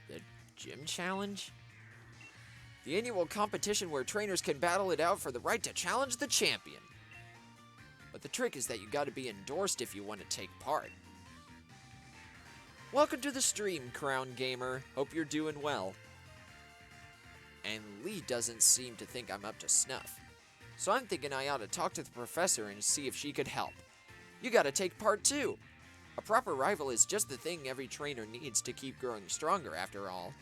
The gym challenge? The annual competition where trainers can battle it out for the right to challenge the champion. But the trick is that you gotta be endorsed if you want to take part. Welcome to the stream, Crown Gamer. Hope you're doing well. And Lee doesn't seem to think I'm up to snuff. So I'm thinking I ought to talk to the professor and see if she could help. You gotta take part too. A proper rival is just the thing every trainer needs to keep growing stronger after all.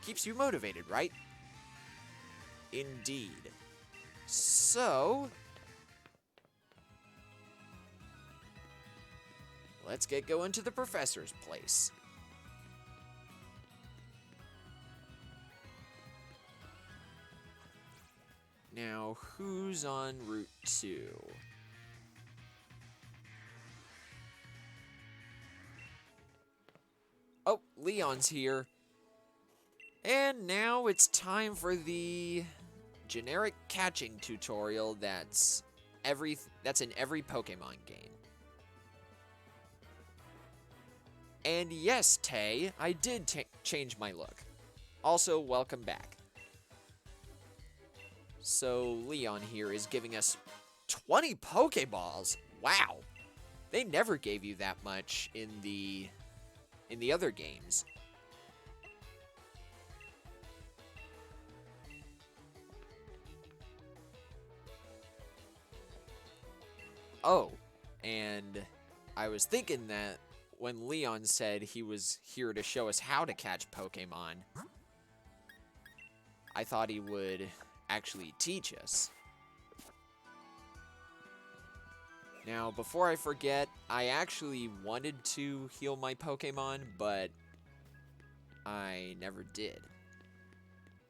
Keeps you motivated, right? Indeed. So, let's get going to the professor's place. Now, who's on Route 2? Oh, Leon's here. And now it's time for the generic catching tutorial that's in every Pokemon game. And yes, Tay, I did change my look. Also, welcome back. So, Leon here is giving us 20 Pokeballs. Wow. They never gave you that much in the other games. Oh, and I was thinking that when Leon said he was here to show us how to catch Pokemon, I thought he would actually teach us. Now, before I forget, I actually wanted to heal my Pokemon, but I never did.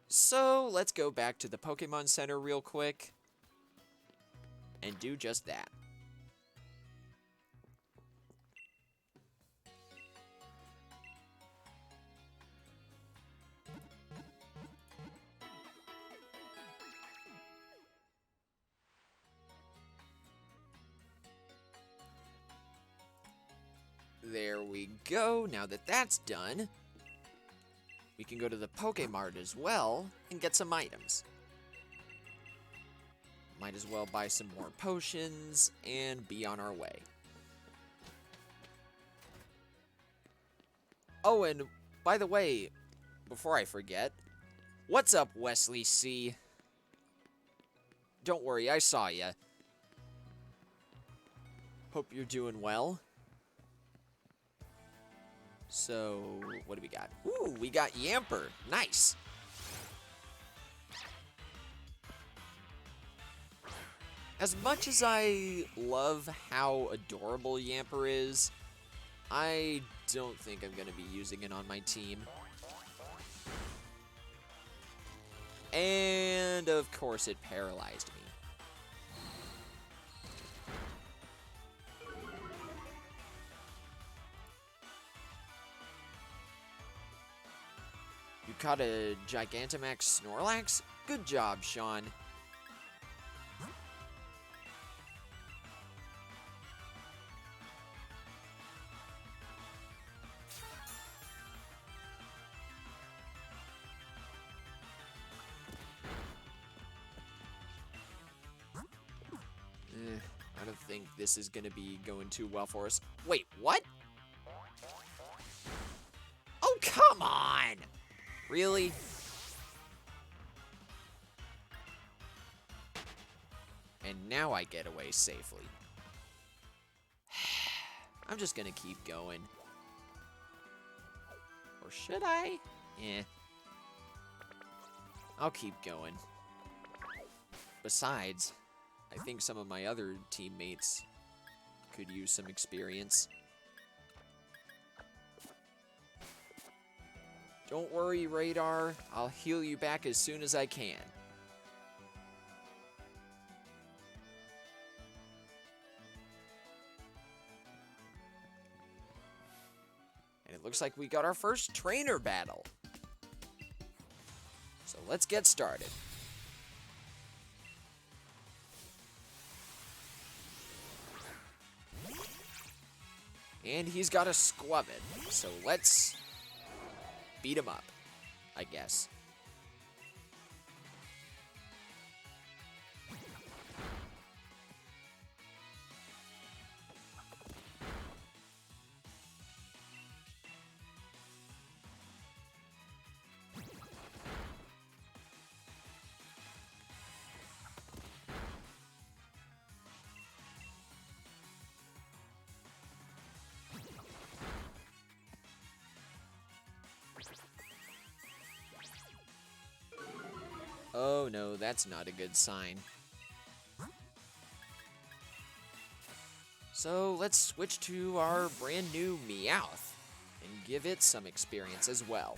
So, let's go back to the Pokemon Center real quick and do just that. There we go. Now that that's done, we can go to the Pokemart as well and get some items. Might as well buy some more potions and be on our way. Oh, and by the way, before I forget, what's up, Wesley C? Don't worry, I saw ya. Hope you're doing well. So, what do we got? Ooh, we got Yamper. Nice. As much as I love how adorable Yamper is, I don't think I'm going to be using it on my team. And, of course, it paralyzed me. You caught a Gigantamax Snorlax? Good job, Sean. I don't think this is going to be going too well for us. Wait, what? Oh, come on! Really? And now I get away safely. I'm just gonna keep going. Or should I? Eh. I'll keep going. Besides, I think some of my other teammates could use some experience. Don't worry, Radar. I'll heal you back as soon as I can. And it looks like we got our first trainer battle. So let's get started. And he's got a Squavit, so let's beat him up, I guess. Oh no, that's not a good sign. So let's switch to our brand new Meowth and give it some experience as well.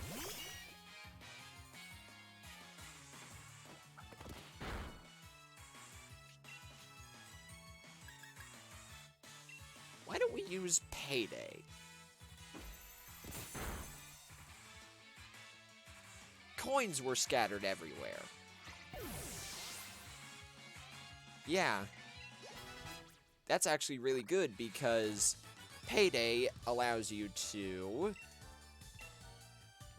Why don't we use Payday? Coins were scattered everywhere. Yeah, that's actually really good because Payday allows you to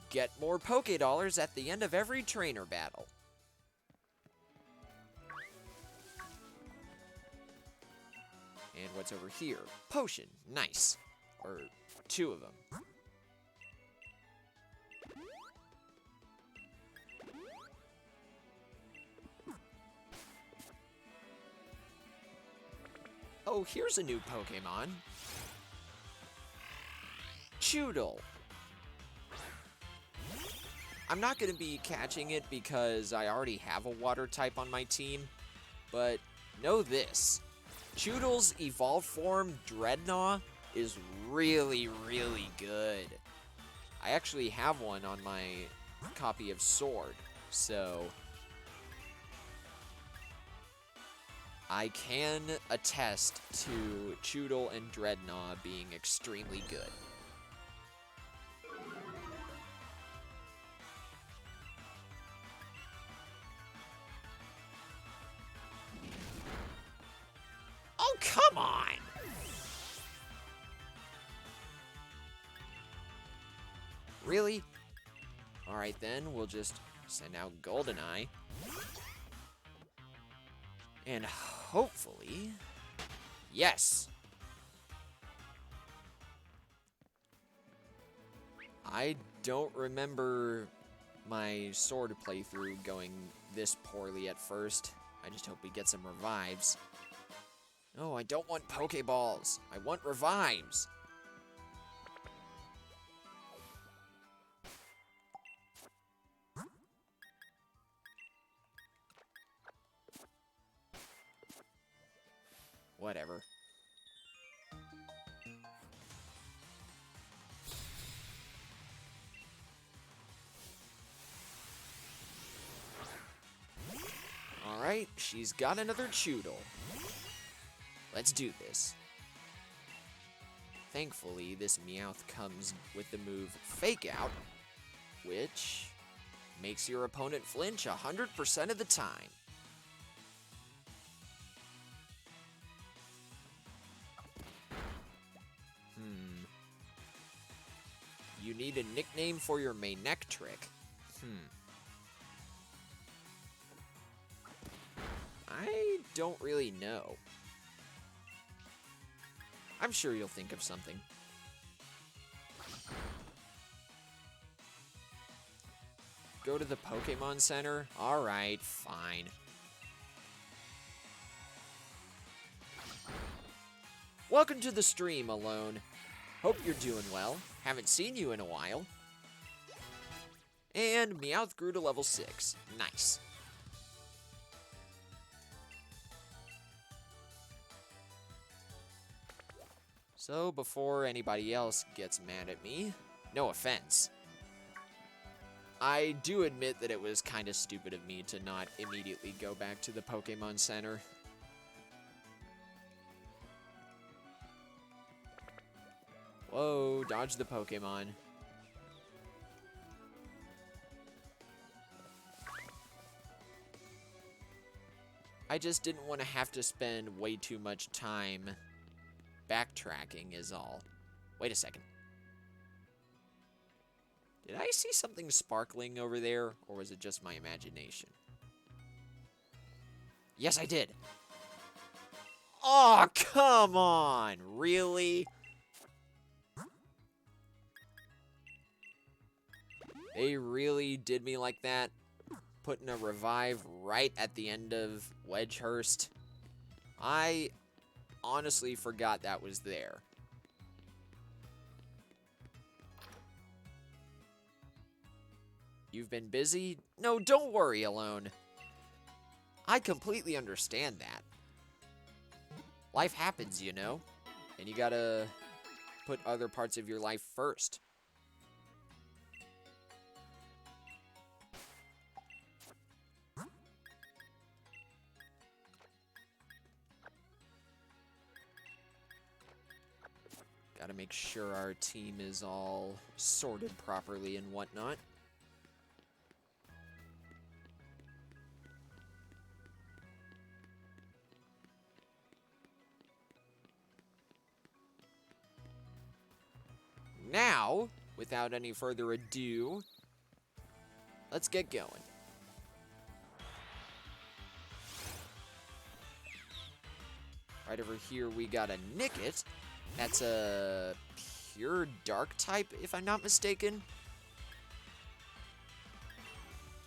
get more Pokédollars at the end of every trainer battle. And what's over here? Potion. Nice. Or 2 of them. Oh, here's a new Pokemon. Choodle. I'm not going to be catching it because I already have a water type on my team, but know this. Choodle's evolved form, Dreadnought, is really, really good. I actually have one on my copy of Sword, so I can attest to Choodle and Dreadnought being extremely good. Oh, come on! Really? Alright then, we'll just send out Goldeneye. And hopefully, yes. I don't remember my Sword playthrough going this poorly at first. I just hope we get some revives. No, I don't want Pokeballs. I want revives. Whatever. Alright, she's got another Choodle. Let's do this. Thankfully, this Meowth comes with the move Fake Out, which makes your opponent flinch 100% of the time. You need a nickname for your Manectric. trick. I don't really know. I'm sure you'll think of something. Go to the Pokémon Center? Alright, fine. Welcome to the stream, Alone. Hope you're doing well. Haven't seen you in a while. And Meowth grew to level 6. Nice. So, before anybody else gets mad at me, no offense, I do admit that it was kind of stupid of me to not immediately go back to the Pokémon Center. Whoa, dodge the Pokémon. I just didn't want to have to spend way too much time backtracking is all. Wait a second. Did I see something sparkling over there, or was it just my imagination? Yes, I did. Oh, come on! Really? They really did me like that? Putting a revive right at the end of Wedgehurst? I honestly forgot that was there. You've been busy? No, don't worry, Alone. I completely understand that. Life happens, you know? And you gotta put other parts of your life first. Gotta make sure our team is all sorted properly and whatnot. Now, without any further ado, let's get going. Right over here, we got a Nickit. That's a pure dark type, if I'm not mistaken.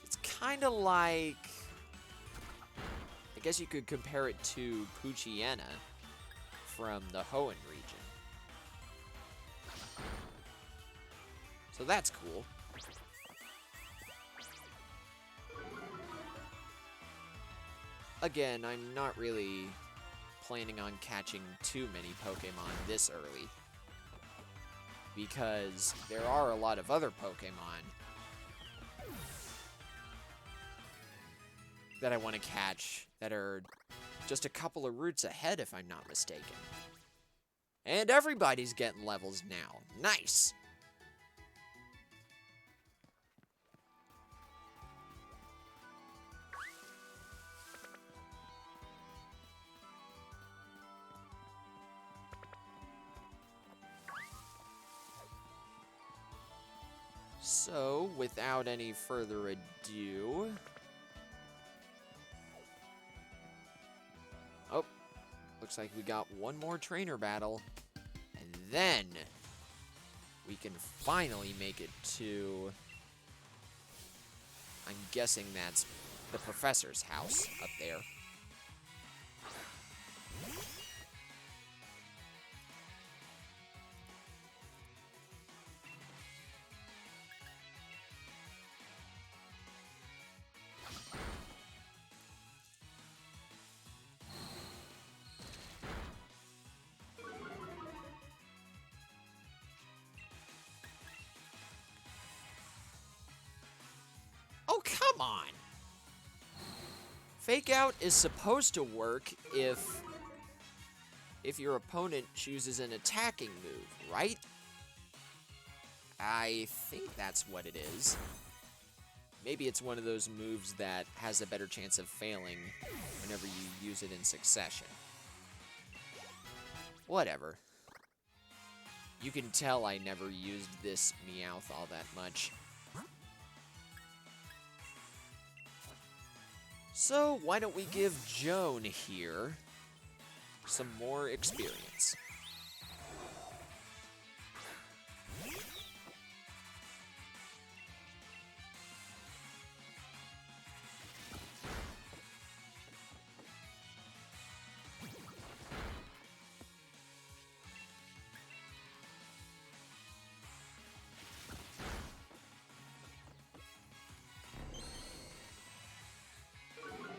It's kind of like, I guess you could compare it to Poochyena from the Hoenn region. So that's cool. Again, I'm not really planning on catching too many Pokemon this early, because there are a lot of other Pokemon that I want to catch that are just a couple of routes ahead, if I'm not mistaken. And everybody's getting levels now. Nice! So, without any further ado... Oh, looks like we got one more trainer battle. And then we can finally make it to... I'm guessing that's the professor's house up there. Fake Out is supposed to work if your opponent chooses an attacking move, right? I think that's what it is. Maybe it's one of those moves that has a better chance of failing whenever you use it in succession. Whatever. You can tell I never used this Meowth all that much. So, why don't we give Joan here some more experience?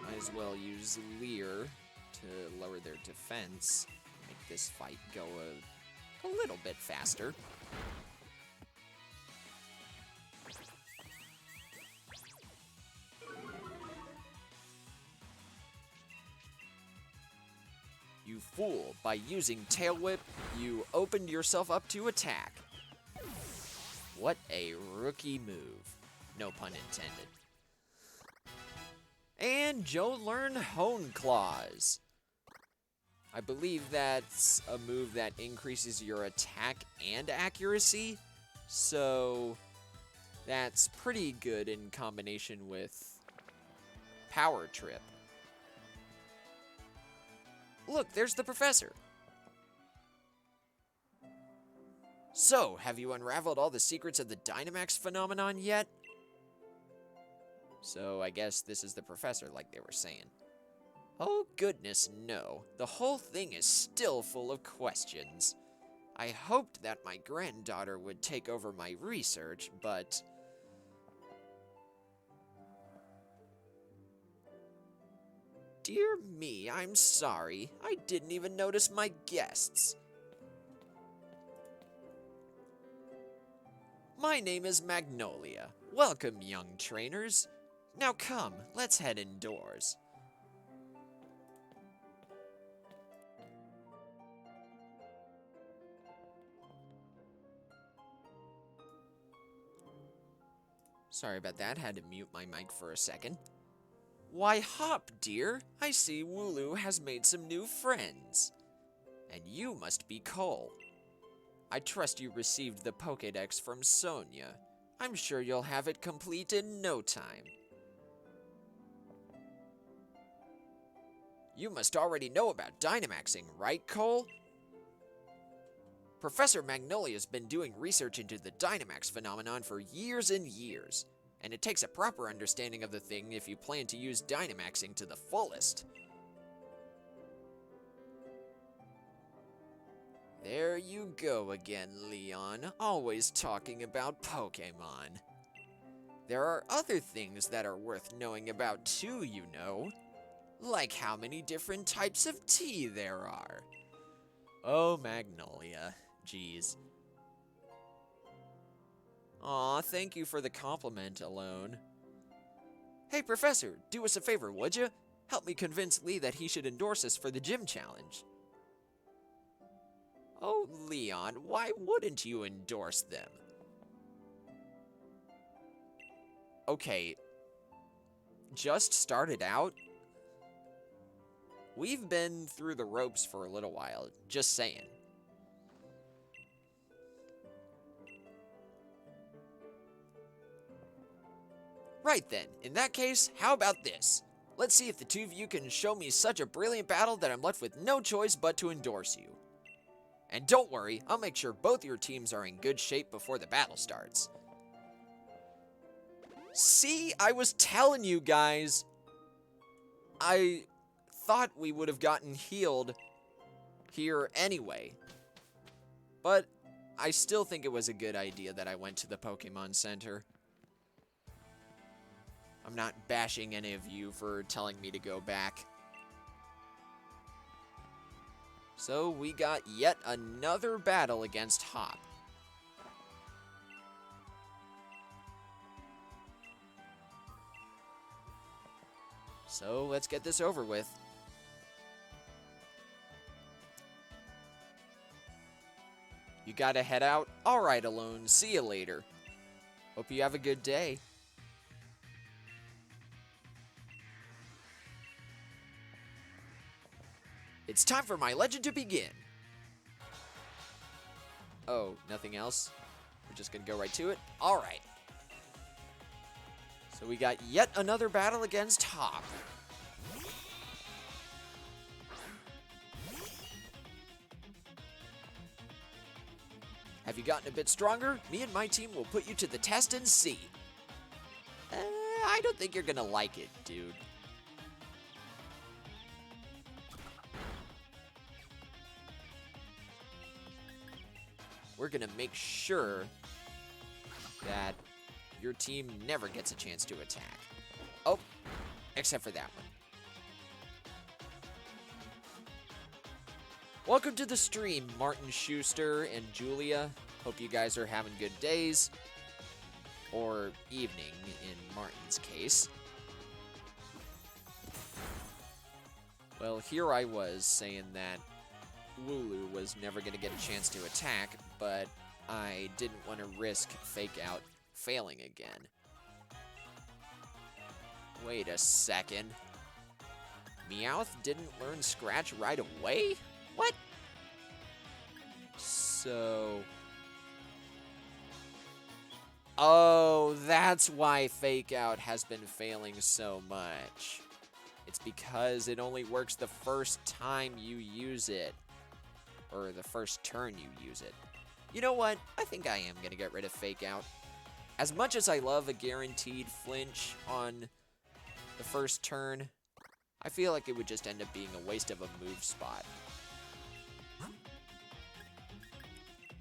Might as well use Leer to lower their defense, make this fight go a little bit faster. You fool, by using Tail Whip, you opened yourself up to attack. What a rookie move. No pun intended. And Joe learned Hone Claws. I believe that's a move that increases your attack and accuracy, so that's pretty good in combination with Power Trip. Look, there's the professor. So, have you unraveled all the secrets of the Dynamax phenomenon yet? So, I guess this is the professor, like they were saying. Oh, goodness, no. The whole thing is still full of questions. I hoped that my granddaughter would take over my research, but... Dear me, I'm sorry. I didn't even notice my guests. My name is Magnolia. Welcome, young trainers. Now come, let's head indoors. Sorry about that, had to mute my mic for a second. Why, Hop, dear, I see Wooloo has made some new friends. And you must be Cole. I trust you received the Pokédex from Sonia. I'm sure you'll have it complete in no time. You must already know about Dynamaxing, right, Cole? Professor Magnolia's been doing research into the Dynamax phenomenon for years and years, and it takes a proper understanding of the thing if you plan to use Dynamaxing to the fullest. There you go again, Leon, always talking about Pokémon. There are other things that are worth knowing about too, you know. Like how many different types of tea there are. Oh, Magnolia. Jeez. Aw, thank you for the compliment, Alone. Hey, Professor, do us a favor, would you? Help me convince Lee that he should endorse us for the gym challenge. Oh, Leon, why wouldn't you endorse them? Okay, just started out? We've been through the ropes for a little while, just saying. Right then, in that case, how about this? Let's see if the two of you can show me such a brilliant battle that I'm left with no choice but to endorse you. And don't worry, I'll make sure both your teams are in good shape before the battle starts. See, I was telling you guys. I thought we would have gotten healed here anyway. But I still think it was a good idea that I went to the Pokemon Center. I'm not bashing any of you for telling me to go back. So we got yet another battle against Hop. So let's get this over with. You gotta head out? Alright, Alone. See you later. Hope you have a good day. It's time for my legend to begin. Oh, nothing else? We're just gonna go right to it? Alright. So we got yet another battle against Hop. Have you gotten a bit stronger? Me and my team will put you to the test and see. I don't think you're gonna like it, dude. We're gonna make sure that your team never gets a chance to attack. Oh, except for that one. Welcome to the stream, Martin Schuster and Julia. Hope you guys are having good days. Or evening, in Martin's case. Well, here I was saying that Lulu was never going to get a chance to attack, but I didn't want to risk Fake Out failing again. Wait a second. Meowth didn't learn Scratch right away? What? So... Oh, that's why Fake Out has been failing so much. It's because it only works the first time you use it. Or the first turn you use it. You know what? I think I am going to get rid of Fake Out. As much as I love a guaranteed flinch on the first turn, I feel like it would just end up being a waste of a move spot.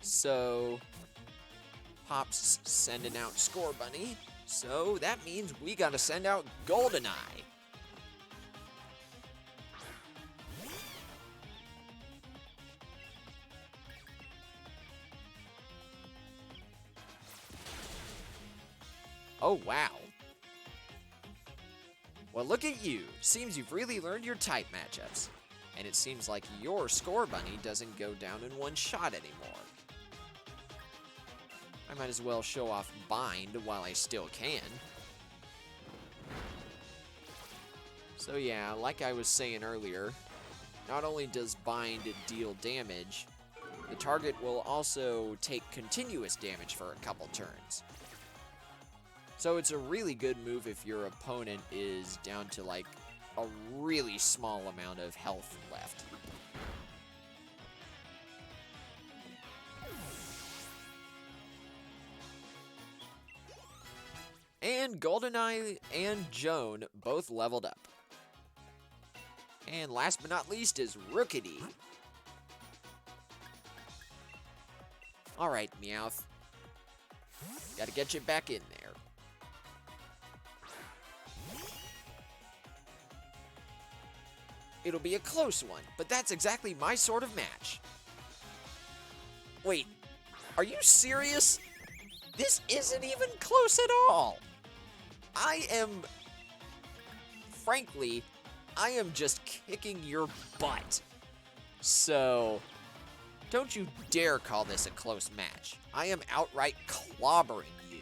So, Hop's sending out Score Bunny, so that means we gotta send out GoldenEye. Oh, wow. Well, look at you. Seems you've really learned your type matchups. And it seems like your Score Bunny doesn't go down in one shot anymore. I might as well show off Bind while I still can. So yeah, like I was saying earlier, not only does Bind deal damage, the target will also take continuous damage for a couple turns. So it's a really good move if your opponent is down to like a really small amount of health left. And GoldenEye and Joan both leveled up. And last but not least is Rookity. Alright, Meowth. Gotta get you back in there. It'll be a close one, but that's exactly my sort of match. Wait, are you serious? This isn't even close at all. Frankly, I am just kicking your butt. So, don't you dare call this a close match. I am outright clobbering you.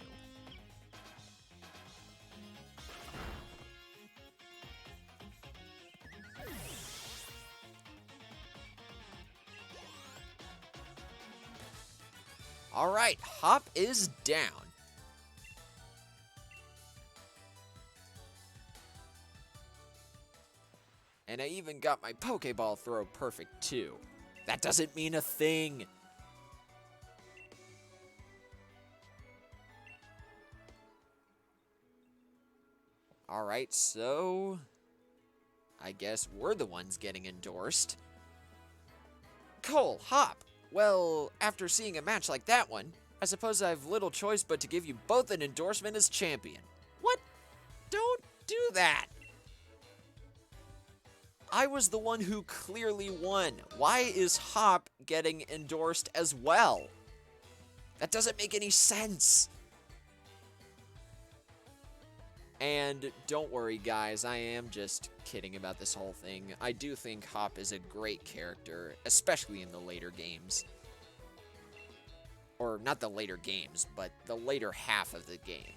Alright, Hop is down. And I even got my Pokeball throw perfect too. That doesn't mean a thing. Alright, so I guess we're the ones getting endorsed. Cole, Hop. Well, after seeing a match like that one, I suppose I have little choice but to give you both an endorsement as champion. What? Don't do that. I was the one who clearly won. Why is Hop getting endorsed as well? That doesn't make any sense. And don't worry, guys, I am just kidding about this whole thing. I do think Hop is a great character, especially in the later games. Or not the later games, but the later half of the game.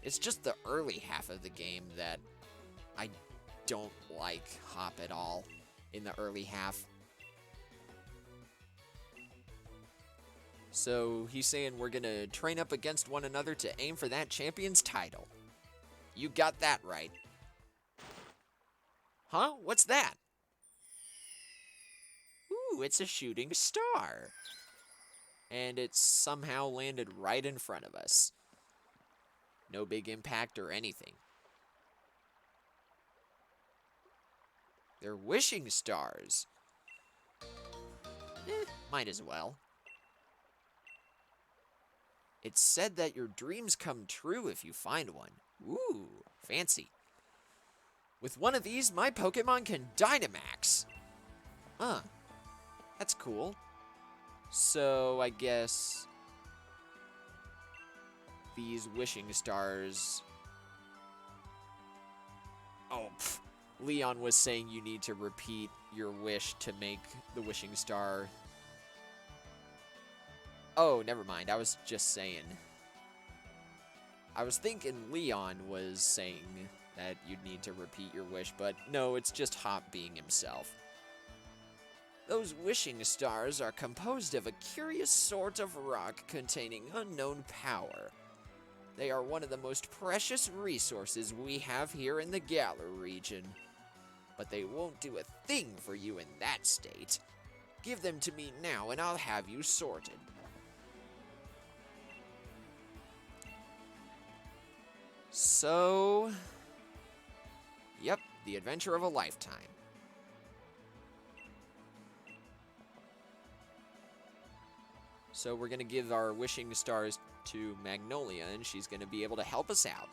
It's just the early half of the game that I don't like Hop at all in the early half. So he's saying we're gonna train up against one another to aim for that champion's title. You got that right. Huh? What's that? Ooh, it's a shooting star. And it somehow landed right in front of us. No big impact or anything. They're wishing stars. Might as well. It's said that your dreams come true if you find one. Ooh, fancy. With one of these, my Pokemon can Dynamax. Huh. That's cool. So, I guess these wishing stars... Oh, Leon was saying you need to repeat your wish to make the wishing star... Oh, never mind. I was just saying. I was thinking Leon was saying that you'd need to repeat your wish, but no, it's just Hop being himself. Those wishing stars are composed of a curious sort of rock containing unknown power. They are one of the most precious resources we have here in the Galar region. But they won't do a thing for you in that state. Give them to me now and I'll have you sorted. So, yep, the adventure of a lifetime. So we're going to give our wishing stars to Magnolia, and she's going to be able to help us out.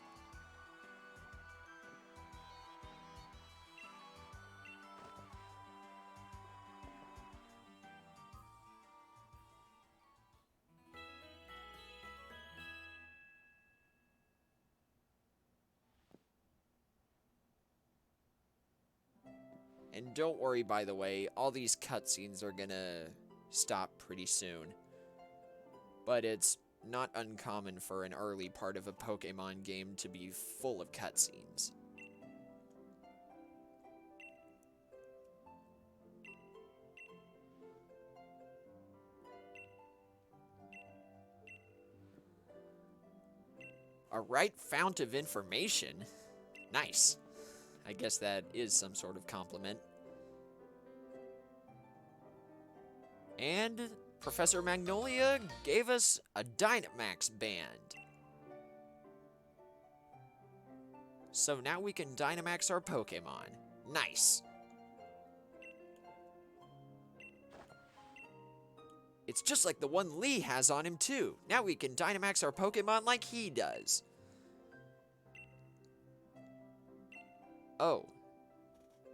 And don't worry, by the way, all these cutscenes are gonna stop pretty soon. But it's not uncommon for an early part of a Pokemon game to be full of cutscenes. A right fount of information? Nice. I guess that is some sort of compliment. And Professor Magnolia gave us a Dynamax band. So now we can Dynamax our Pokemon. Nice. It's just like the one Lee has on him too. Now we can Dynamax our Pokemon like he does. Oh.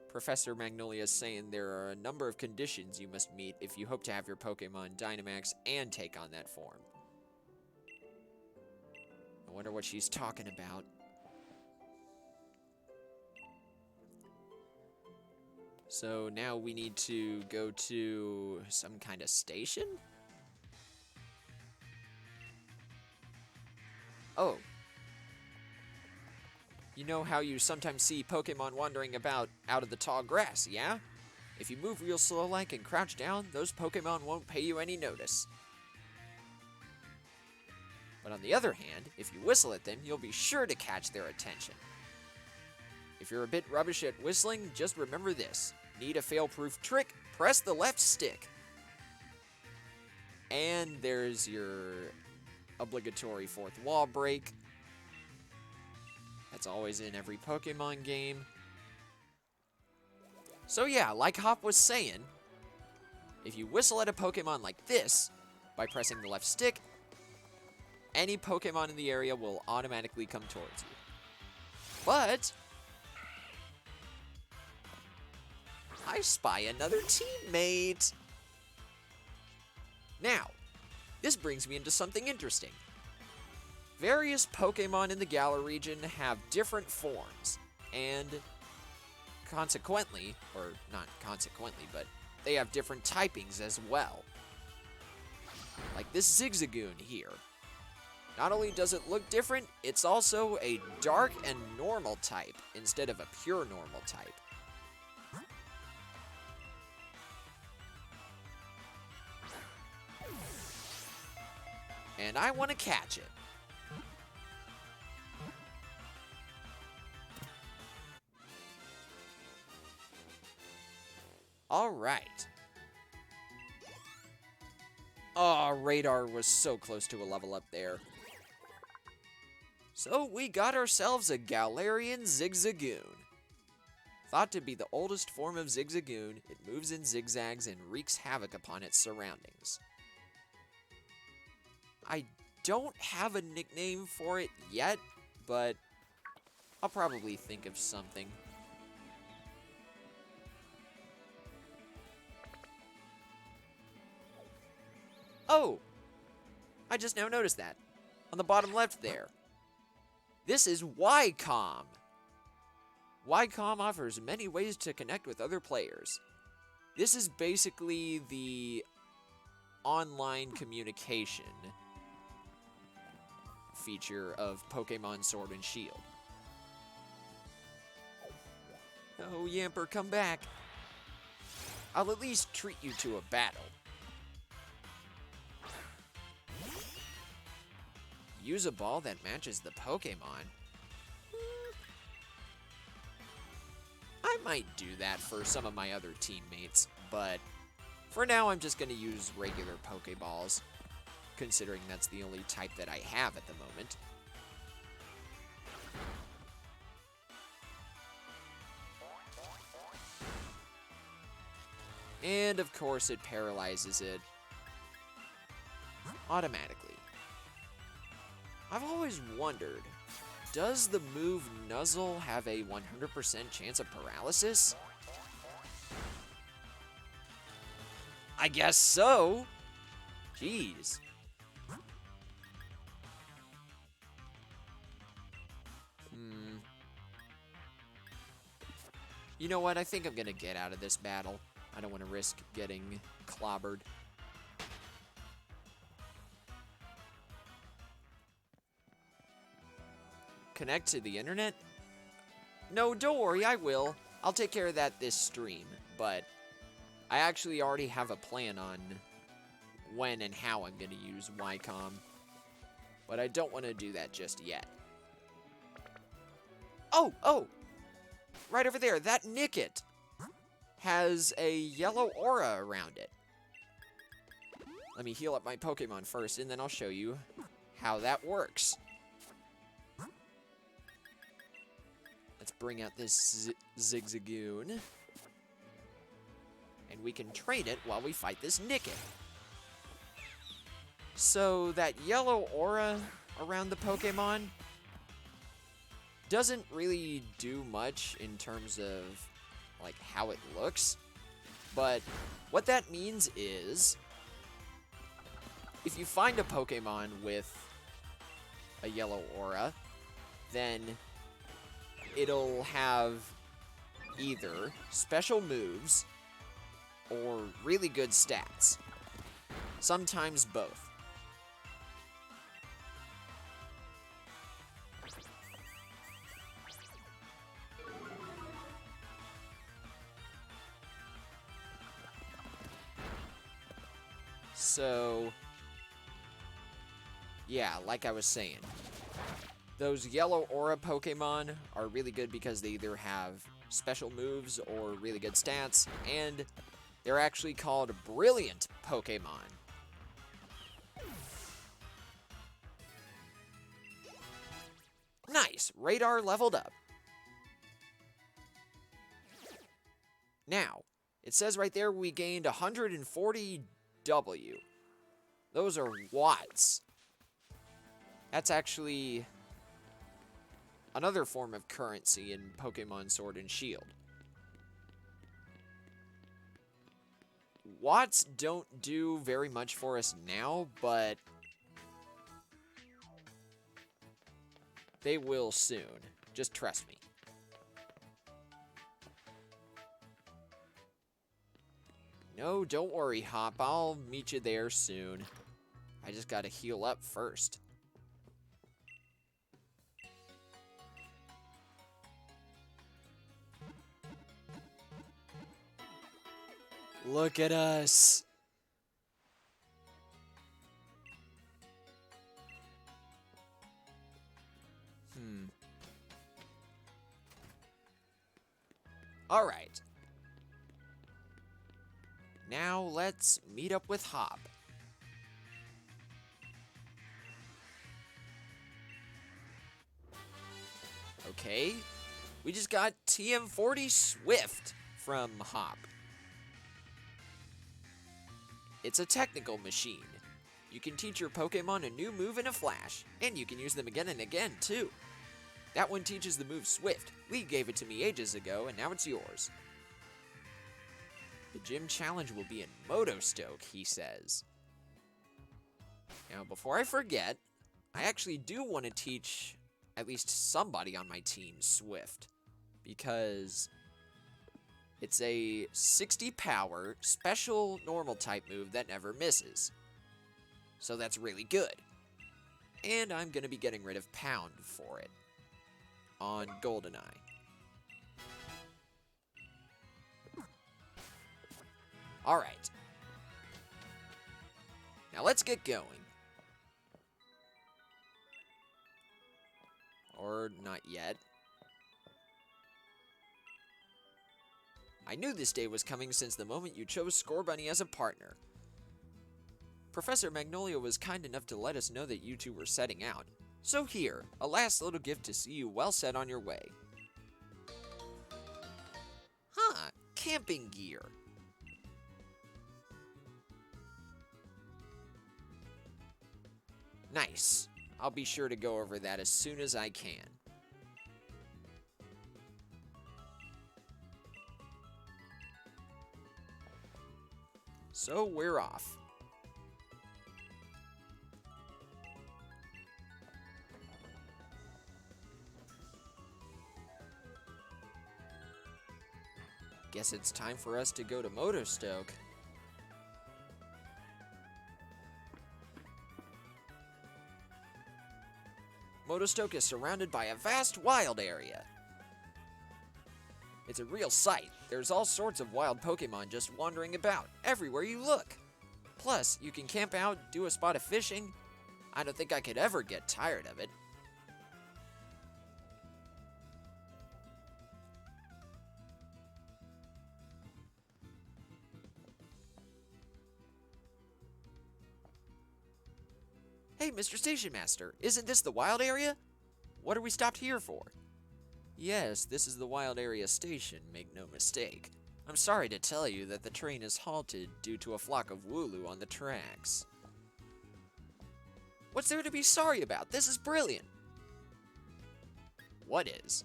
Professor Magnolia is saying there are a number of conditions you must meet if you hope to have your Pokemon Dynamax and take on that form. I wonder what she's talking about. So now we need to go to some kind of station? Oh. You know how you sometimes see Pokemon wandering about out of the tall grass, yeah? If you move real slow-like and crouch down, those Pokemon won't pay you any notice. But on the other hand, if you whistle at them, you'll be sure to catch their attention. If you're a bit rubbish at whistling, just remember this. Need a fail-proof trick? Press the left stick. And there's your obligatory fourth wall break. That's always in every Pokemon game. So yeah, like Hop was saying, if you whistle at a Pokemon like this, by pressing the left stick, any Pokemon in the area will automatically come towards you. But I spy another teammate. Now, this brings me into something interesting. Various Pokemon in the Galar region have different forms, and consequently, or not consequently, but they have different typings as well. Like this Zigzagoon here. Not only does it look different, it's also a dark and normal type instead of a pure normal type. And I want to catch it. Alright. Oh, Radar was so close to a level up there. So we got ourselves a Galarian Zigzagoon. Thought to be the oldest form of Zigzagoon, it moves in zigzags and wreaks havoc upon its surroundings. I don't have a nickname for it yet, but I'll probably think of something. Oh! I just now noticed that. On the bottom left there. This is Ycom. Ycom offers many ways to connect with other players. This is basically the online communication feature of Pokemon Sword and Shield. Oh, Yamper, come back. I'll at least treat you to a battle. Use a ball that matches the Pokemon. I might do that for some of my other teammates, but for now I'm just going to use regular Pokeballs, considering that's the only type that I have at the moment. And of course it paralyzes it automatically. I've always wondered, does the move Nuzzle have a 100% chance of paralysis? I guess so. Jeez. You know what? I think I'm gonna get out of this battle. I don't want to risk getting clobbered. Connect to the internet? No, don't worry, I will. I'll take care of that this stream, but I actually already have a plan on when and how I'm going to use Ycom, but I don't want to do that just yet. Oh! Right over there, that Nickit has a yellow aura around it. Let me heal up my Pokemon first, and then I'll show you how that works. Let's bring out this Zigzagoon. And we can train it while we fight this Nickit. So that yellow aura around the Pokemon doesn't really do much in terms of like how it looks. But what that means is if you find a Pokemon with a yellow aura, then it'll have either special moves or really good stats. Sometimes both. So, yeah, like I was saying, those yellow aura Pokemon are really good because they either have special moves or really good stats, and they're actually called brilliant Pokemon. Nice! Radar leveled up. Now, it says right there we gained 140 W. Those are watts. That's actually another form of currency in Pokemon Sword and Shield. Watts don't do very much for us now, but They will soon. Just trust me. No, don't worry, Hop. I'll meet you there soon. I just gotta heal up first. Look at us. All right. Now let's meet up with Hop. Okay. We just got TM40 Swift from Hop. It's a technical machine. You can teach your Pokemon a new move in a flash, and you can use them again and again, too. That one teaches the move Swift. Lee gave it to me ages ago, and now it's yours. The gym challenge will be in Motostoke, he says. Now, before I forget, I actually do want to teach at least somebody on my team Swift, because it's a 60 power, special normal type move that never misses. So that's really good. And I'm going to be getting rid of Pound for it on GoldenEye. Alright. Now let's get going. Or not yet. I knew this day was coming since the moment you chose Scorbunny as a partner. Professor Magnolia was kind enough to let us know that you two were setting out. So here, a last little gift to see you well set on your way. Huh, camping gear. Nice. I'll be sure to go over that as soon as I can. So we're off. Guess it's time for us to go to Motostoke. Motostoke is surrounded by a vast wild area. It's a real sight. There's all sorts of wild Pokemon just wandering about, everywhere you look. Plus, you can camp out, do a spot of fishing. I don't think I could ever get tired of it. Hey, Mr. Station Master, isn't this the wild area? What are we stopped here for? Yes, this is the wild area station, make no mistake. I'm sorry to tell you that the train is halted due to a flock of Wooloo on the tracks. What's there to be sorry about? This is brilliant. What is?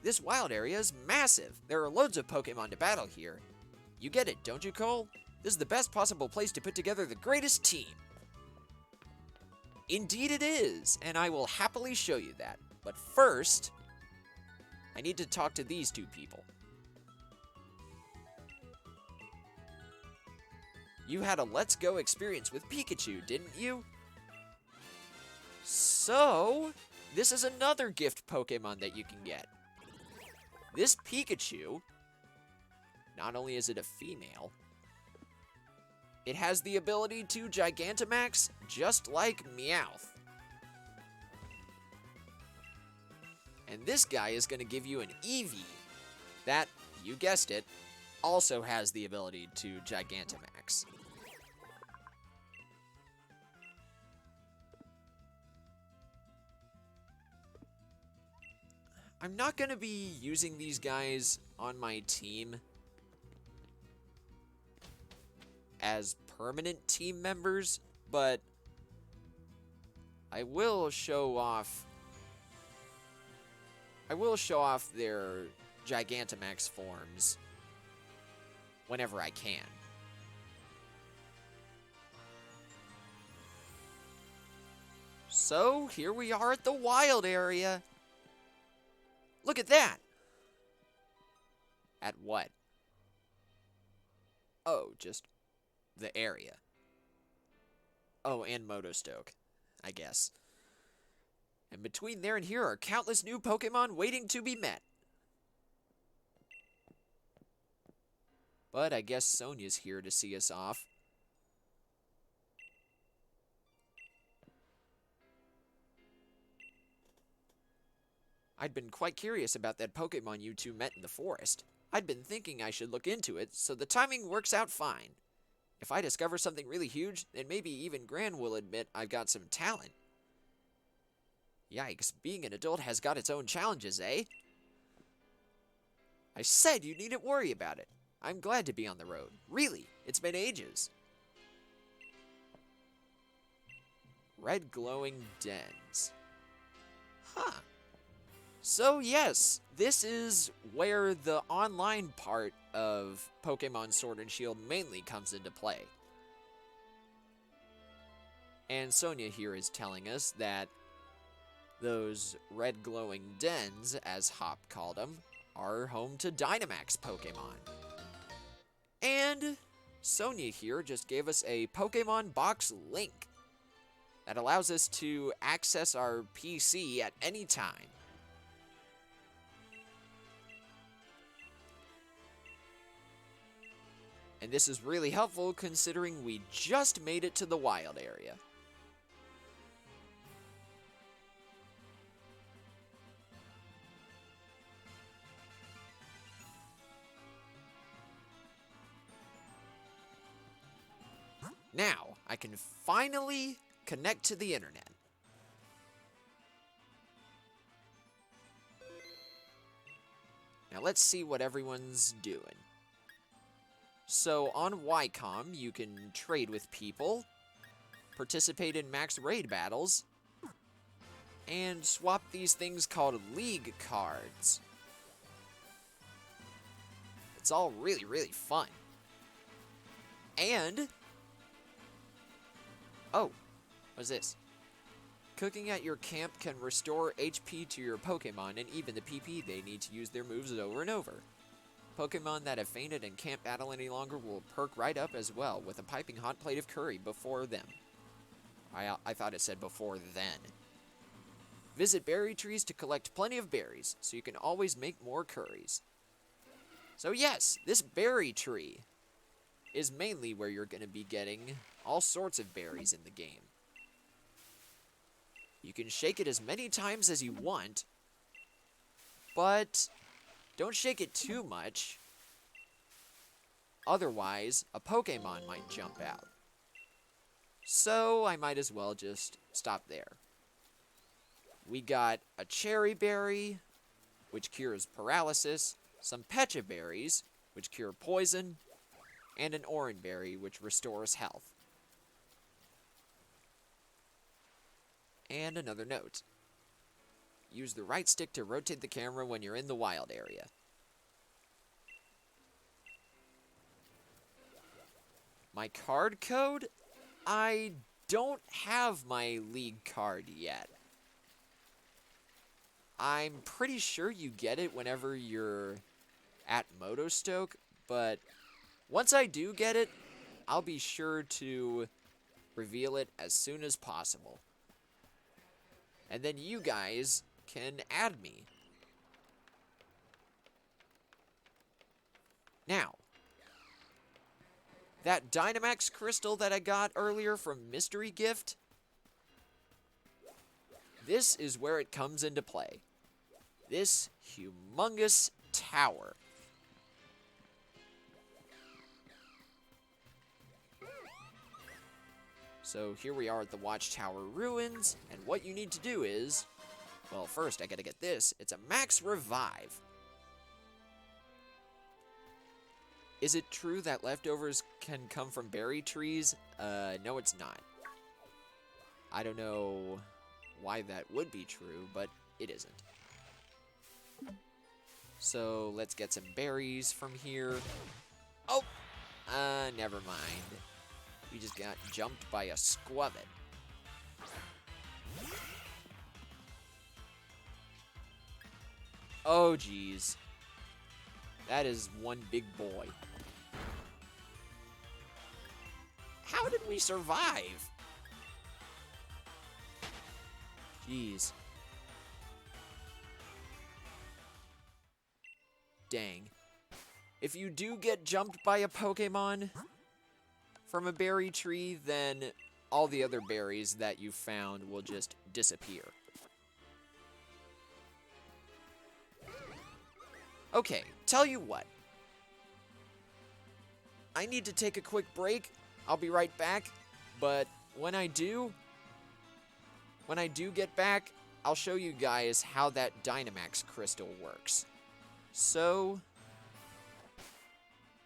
This wild area is massive. There are loads of Pokemon to battle here. You get it, don't you, Cole? This is the best possible place to put together the greatest team. Indeed it is, and I will happily show you that. But first, I need to talk to these two people. You had a Let's Go experience with Pikachu, didn't you? So, this is another gift Pokemon that you can get. This Pikachu, not only is it a female, it has the ability to Gigantamax, just like Meowth. And this guy is going to give you an Eevee that, you guessed it, also has the ability to Gigantamax. I'm not going to be using these guys on my team as permanent team members, but I will show off their Gigantamax forms whenever I can. So, here we are at the wild area. Look at that! At what? Oh, just the area. Oh, and Motostoke, I guess. And between there and here are countless new Pokemon waiting to be met. But I guess Sonia's here to see us off. I'd been quite curious about that Pokemon you two met in the forest. I'd been thinking I should look into it, so the timing works out fine. If I discover something really huge, then maybe even Gran will admit I've got some talent. Yikes, being an adult has got its own challenges, eh? I said you needn't worry about it. I'm glad to be on the road. Really, it's been ages. Red glowing dens. Huh. So yes, this is where the online part of Pokemon Sword and Shield mainly comes into play. And Sonia here is telling us that those red glowing dens, as Hop called them, are home to Dynamax Pokemon. And Sonia here just gave us a Pokemon box link that allows us to access our PC at any time. And this is really helpful considering we just made it to the wild area. Now, I can finally connect to the internet. Now let's see what everyone's doing. So on YCOM, you can trade with people, participate in max raid battles, and swap these things called League cards. It's all really, really fun. And... oh, what's this? Cooking at your camp can restore HP to your Pokemon and even the PP they need to use their moves over and over. Pokemon that have fainted and can't battle any longer will perk right up as well with a piping hot plate of curry before them. I thought it said before then. Visit berry trees to collect plenty of berries so you can always make more curries. So yes, this berry tree is mainly where you're going to be getting all sorts of berries in the game. You can shake it as many times as you want, but don't shake it too much. Otherwise, a Pokemon might jump out. So I might as well just stop there. We got a cherry berry, which cures paralysis, some pecha berries, which cure poison, and an orange berry, which restores health. And another note. Use the right stick to rotate the camera when you're in the wild area. My card code? I don't have my league card yet. I'm pretty sure you get it whenever you're at Motostoke, but once I do get it, I'll be sure to reveal it as soon as possible. And then you guys can add me. Now, that Dynamax crystal that I got earlier from Mystery Gift, this is where it comes into play. This humongous tower. So here we are at the Watchtower Ruins, and what you need to do is, well, first I gotta get this. It's a max revive. Is it true that leftovers can come from berry trees? No, it's not. I don't know why that would be true, but it isn't. So let's get some berries from here. Oh! Never mind. We just got jumped by a squabbit. Oh, geez. That is one big boy. How did we survive? Jeez. Dang. If you do get jumped by a Pokemon from a berry tree, then all the other berries that you found will just disappear. Okay, tell you what. I need to take a quick break. I'll be right back. But when I do get back, I'll show you guys how that Dynamax crystal works. So,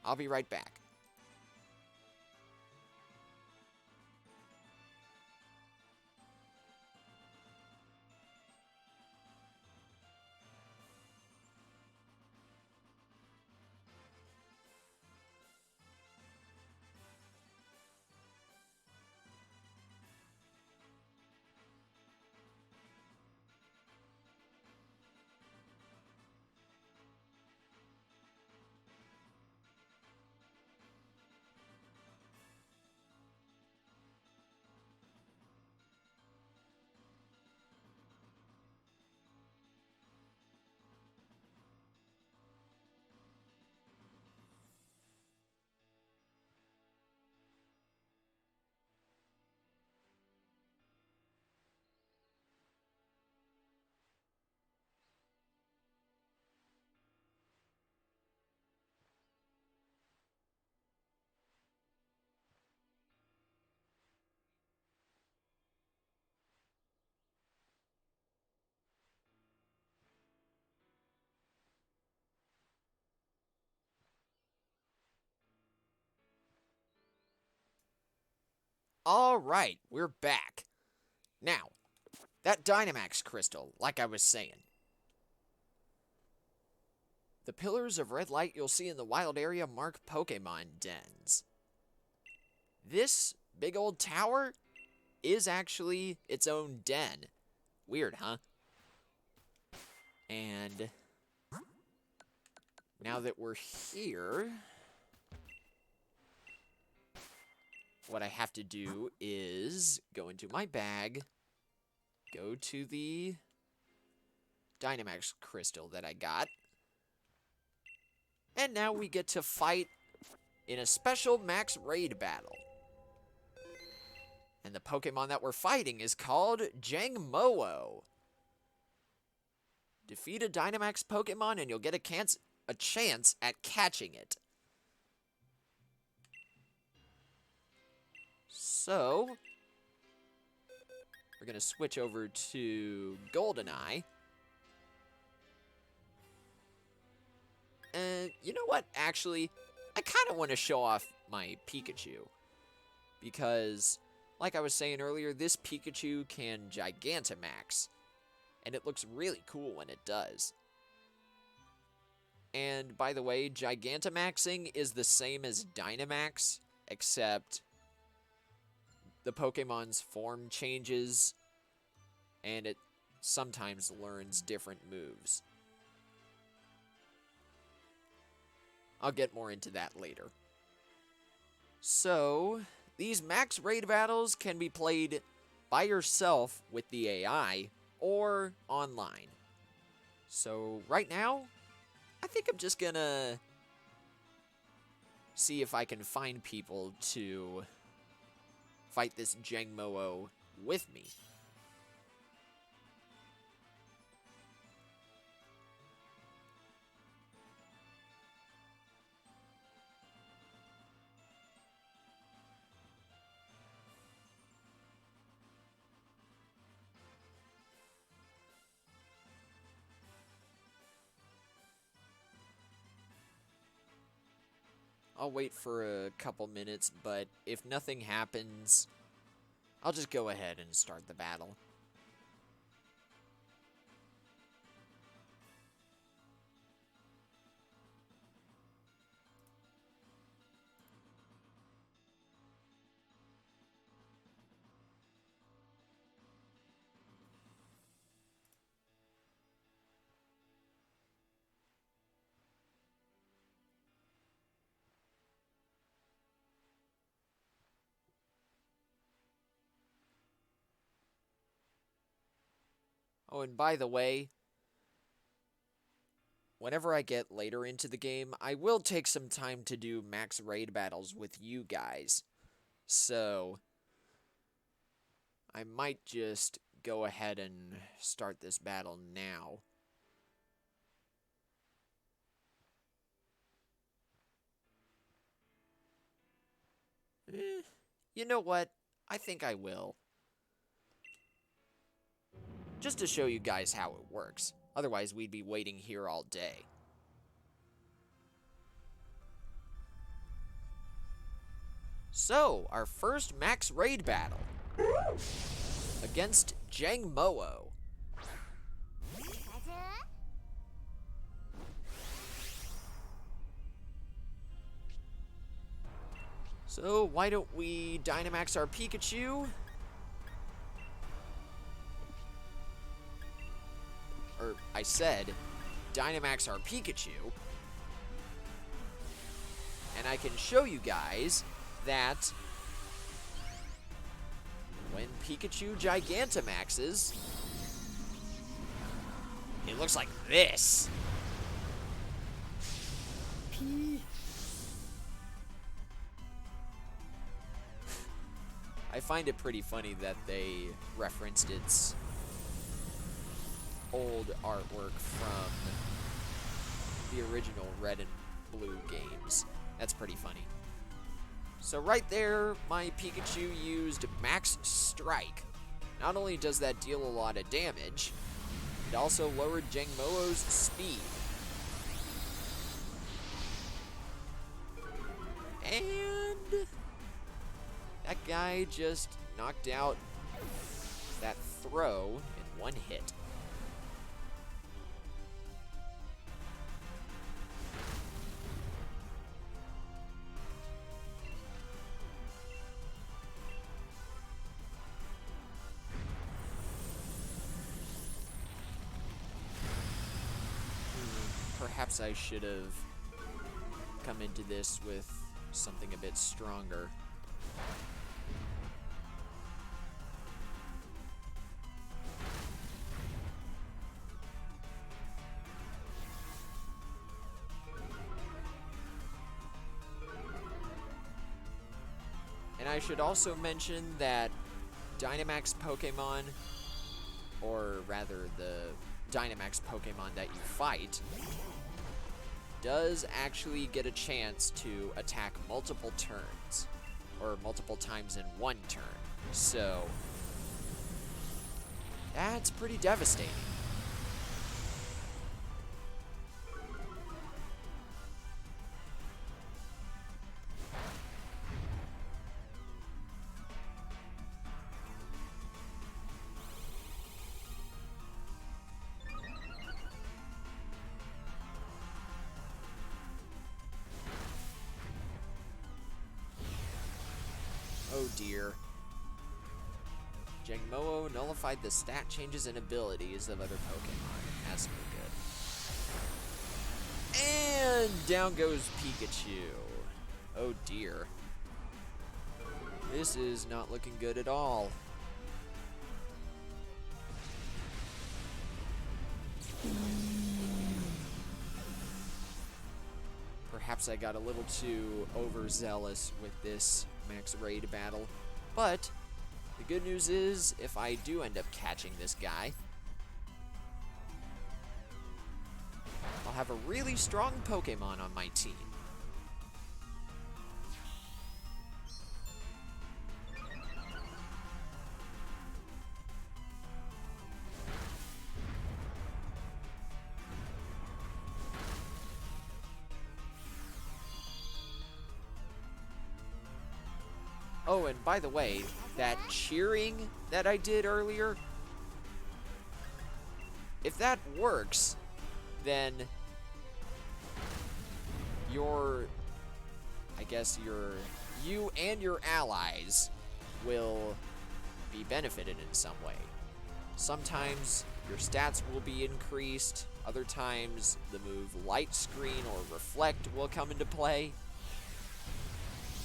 I'll be right back. All right, we're back. Now, that Dynamax crystal, like I was saying. The pillars of red light you'll see in the wild area mark Pokemon dens. This big old tower is actually its own den. Weird, huh? And now that we're here, what I have to do is go into my bag, go to the Dynamax crystal that I got, and now we get to fight in a special max raid battle. And the Pokemon that we're fighting is called Jangmo-o. Defeat a Dynamax Pokemon and you'll get a chance at catching it. So, we're going to switch over to Goldeneye. And you know what? Actually, I kind of want to show off my Pikachu. Because, like I was saying earlier, this Pikachu can Gigantamax. And it looks really cool when it does. And, by the way, Gigantamaxing is the same as Dynamax, except the Pokemon's form changes, and it sometimes learns different moves. I'll get more into that later. So, these max raid battles can be played by yourself with the AI or online. So, right now, I think I'm just gonna see if I can find people to fight this Jangmo-o with me. I'll wait for a couple minutes, but if nothing happens, I'll just go ahead and start the battle. Oh, and by the way, whenever I get later into the game, I will take some time to do max raid battles with you guys. So, I might just go ahead and start this battle now. You know what? I think I will. Just to show you guys how it works. Otherwise, we'd be waiting here all day. So, our first max raid battle. Against Jangmo-o. So, why don't we Dynamax our Pikachu? Or, I said, Dynamax our Pikachu. And I can show you guys that when Pikachu Gigantamaxes, it looks like this. I find it pretty funny that they referenced its old artwork from the original Red and Blue games. That's pretty funny. So right there, my Pikachu used Max Strike. Not only does that deal a lot of damage, it also lowered Jangmo-o's speed. And that guy just knocked out that throw in one hit. Perhaps I should have come into this with something a bit stronger. And I should also mention that Dynamax Pokemon, or rather the Dynamax Pokemon that you fight, does actually get a chance to attack multiple turns, or multiple times in one turn. So, that's pretty devastating. Oh dear. Jangmo-o nullified the stat changes and abilities of other Pokemon. That's no good. And down goes Pikachu. Oh dear. This is not looking good at all. Perhaps I got a little too overzealous with this max raid battle, but the good news is, if I do end up catching this guy, I'll have a really strong Pokemon on my team. Oh, and by the way, that cheering that I did earlier, if that works, then you and your allies will be benefited in some way. Sometimes your stats will be increased, other times the move Light Screen or Reflect will come into play.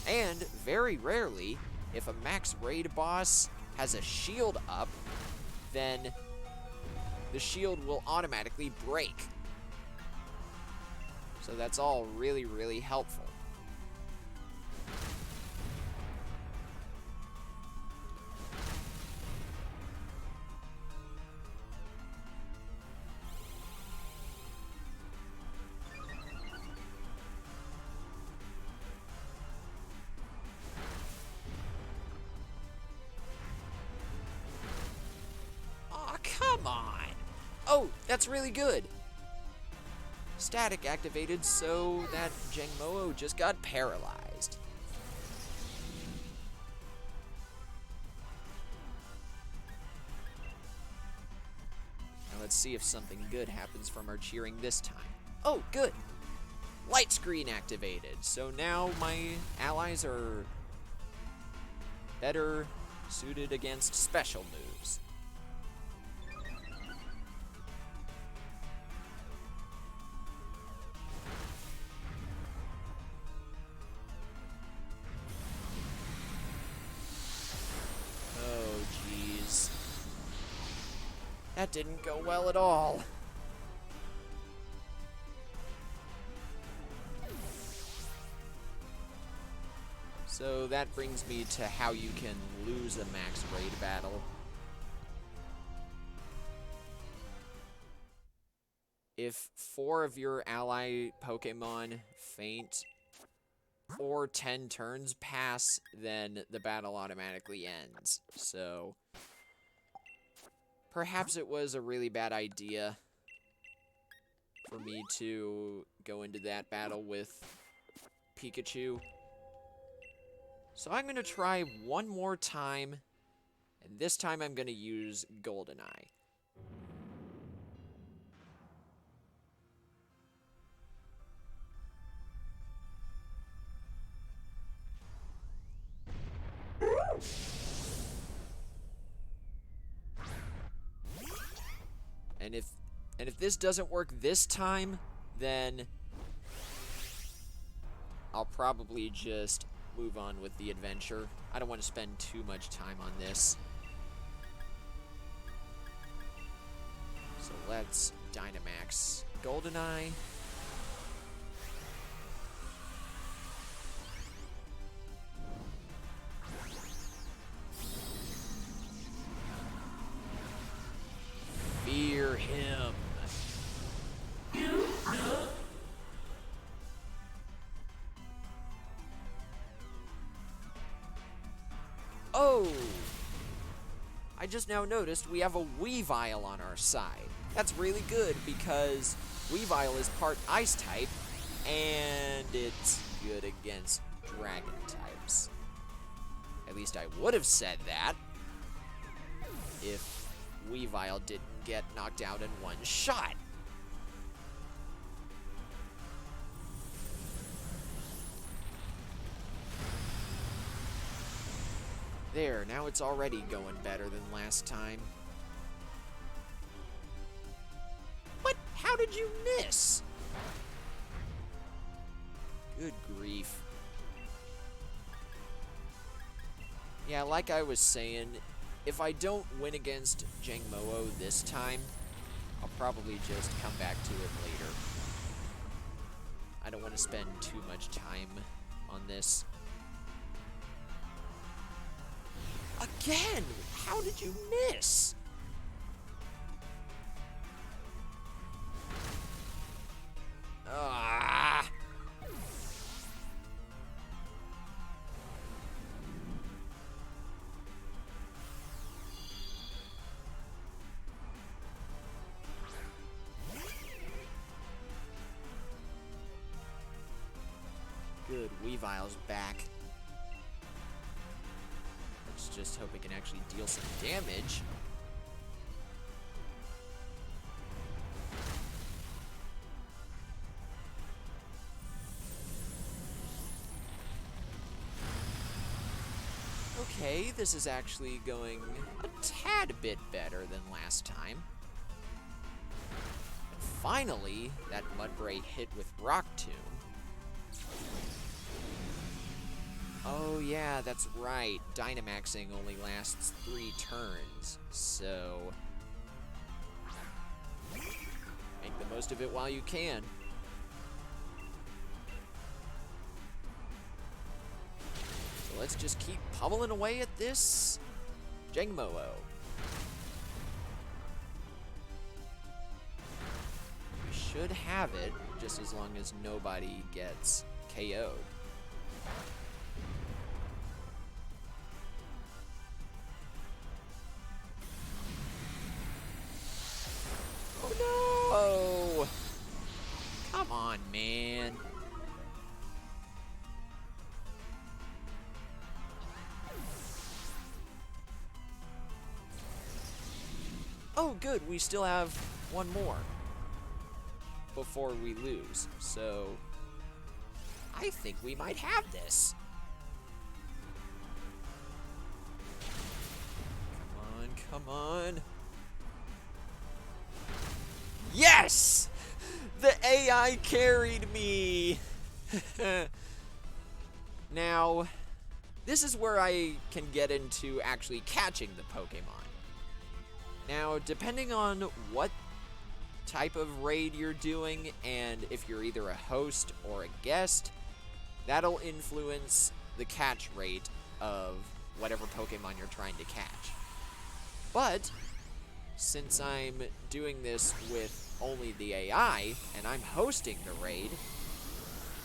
And, very rarely, if a max raid boss has a shield up, then the shield will automatically break. So that's all really, really helpful. Aw, come on! Oh, that's really good! Static activated, so that Jangmo-o just got paralyzed. Now let's see if something good happens from our cheering this time. Oh, good! Light screen activated, so now my allies are better suited against special moves. Oh, jeez. That didn't go well at all. So that brings me to how you can lose a max raid battle. If 4 of your ally Pokemon faint or 10 turns pass, then the battle automatically ends. So perhaps it was a really bad idea for me to go into that battle with Pikachu. So I'm going to try one more time, and this time I'm going to use Goldeneye. And if this doesn't work this time, then I'll probably just move on with the adventure. I don't want to spend too much time on this. So let's Dynamax Goldeneye. Fear him. Oh! I just now noticed we have a Weavile on our side. That's really good because Weavile is part Ice type, and it's good against Dragon types. At least I would have said that if Weavile didn't get knocked out in one shot. There, now it's already going better than last time. What? How did you miss? Good grief. Yeah, like I was saying, if I don't win against Jangmo-o this time, I'll probably just come back to it later. I don't want to spend too much time on this. Again! How did you miss? Ah! Good, Weavile's back. Let's just hope it can actually deal some damage. Okay, this is actually going a tad bit better than last time. And finally, that Mudbray hit with Rock Tomb. Oh yeah, that's right. Dynamaxing only lasts 3 turns, so most of it while you can. So let's just keep pummeling away at this Jangmo-o. We should have it, just as long as nobody gets KO'd. Oh no! Come on, man. Oh, good. We still have one more before we lose. So I think we might have this. Come on, come on. Yes! The AI carried me! Now, this is where I can get into actually catching the Pokemon. Now, depending on what type of raid you're doing, and if you're either a host or a guest, that'll influence the catch rate of whatever Pokemon you're trying to catch. But since I'm doing this with only the AI, and I'm hosting the raid,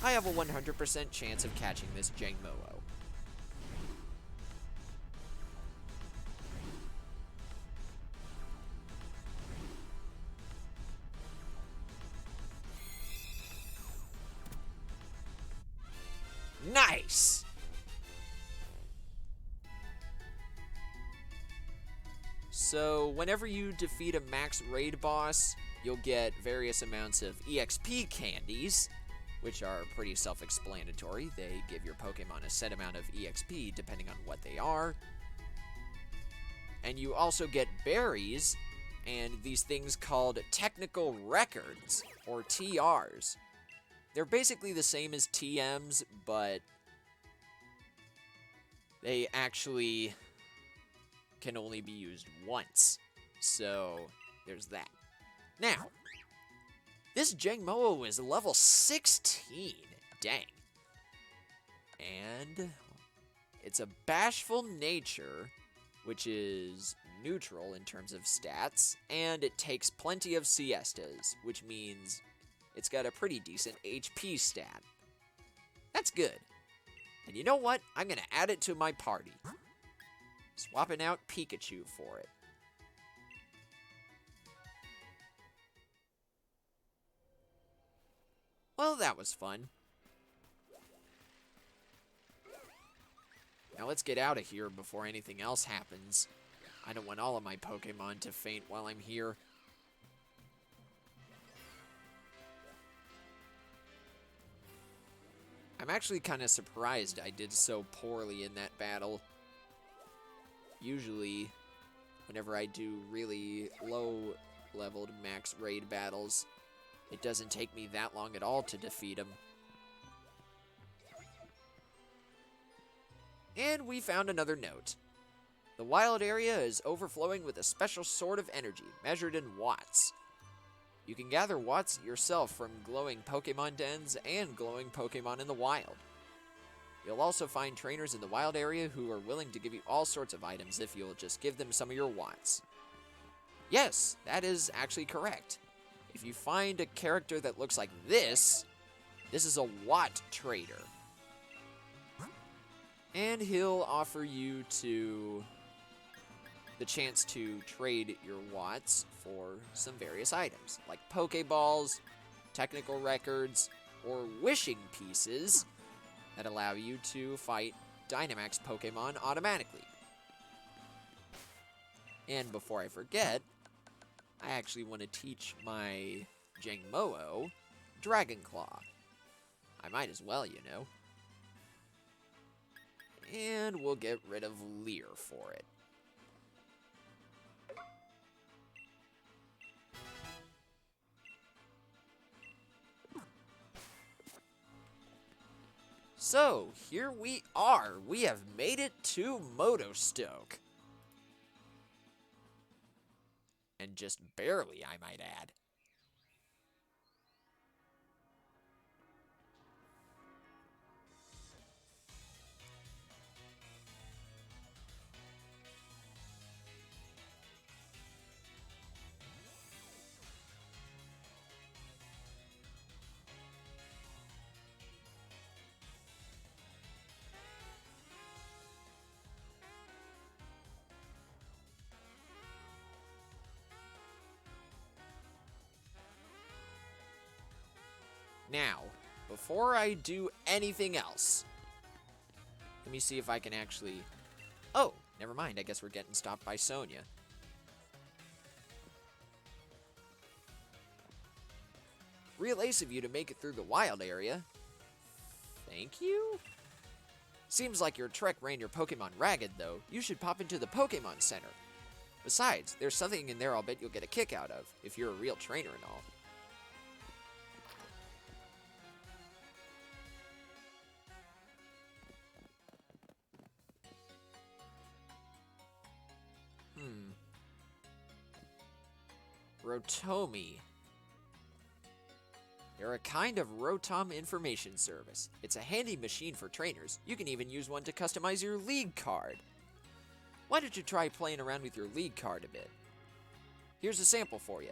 I have a 100% chance of catching this Jangmo-o. Nice! So, whenever you defeat a max raid boss, you'll get various amounts of EXP candies, which are pretty self-explanatory. They give your Pokemon a set amount of EXP depending on what they are. And you also get berries, and these things called technical records, or TRs. They're basically the same as TMs, but they actually can only be used once. So, there's that. Now, this Jangmo-o is level 16. Dang. And it's a bashful nature, which is neutral in terms of stats, and it takes plenty of siestas, which means it's got a pretty decent HP stat. That's good. And you know what? I'm going to add it to my party. Swapping out Pikachu for it. Well, that was fun. Now let's get out of here before anything else happens. I don't want all of my Pokemon to faint while I'm here. I'm actually kind of surprised I did so poorly in that battle. Usually, whenever I do really low-leveled max raid battles, it doesn't take me that long at all to defeat him. And we found another note. The wild area is overflowing with a special sort of energy, measured in watts. You can gather watts yourself from glowing Pokemon dens and glowing Pokemon in the wild. You'll also find trainers in the wild area who are willing to give you all sorts of items if you'll just give them some of your watts. Yes, that is actually correct. If you find a character that looks like this is a watt trader. And he'll offer you the chance to trade your watts for some various items, like Pokeballs, technical records, or wishing pieces that allow you to fight Dynamax Pokemon automatically. And before I forget, I actually want to teach my Jangmo-o Dragon Claw. I might as well, you know. And we'll get rid of Leer for it. So, here we are. We have made it to Motostoke. And just barely, I might add. Now, before I do anything else, let me see if I can actually... Oh, never mind. I guess we're getting stopped by Sonia. Real ace of you to make it through the wild area. Thank you? Seems like your trek ran your Pokemon ragged, though. You should pop into the Pokemon Center. Besides, there's something in there I'll bet you'll get a kick out of, if you're a real trainer and all. Rotomi. They're a kind of Rotom information service. It's a handy machine for trainers. You can even use one to customize your league card. Why don't you try playing around with your league card a bit? Here's a sample for you.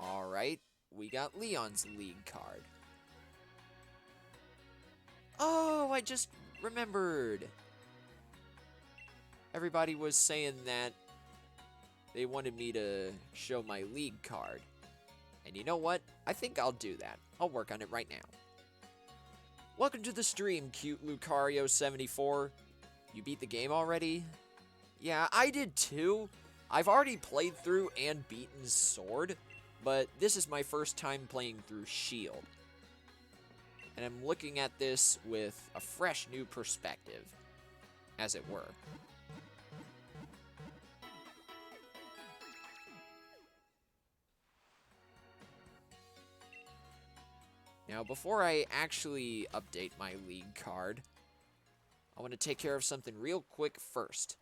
Alright, we got Leon's league card. Oh, I just remembered. Everybody was saying that they wanted me to show my league card. And you know what? I think I'll do that. I'll work on it right now. Welcome to the stream, cute Lucario74. You beat the game already? Yeah, I did too. I've already played through and beaten Sword, but this is my first time playing through Shield. And I'm looking at this with a fresh new perspective, as it were. Now, before I actually update my league card, I want to take care of something real quick first.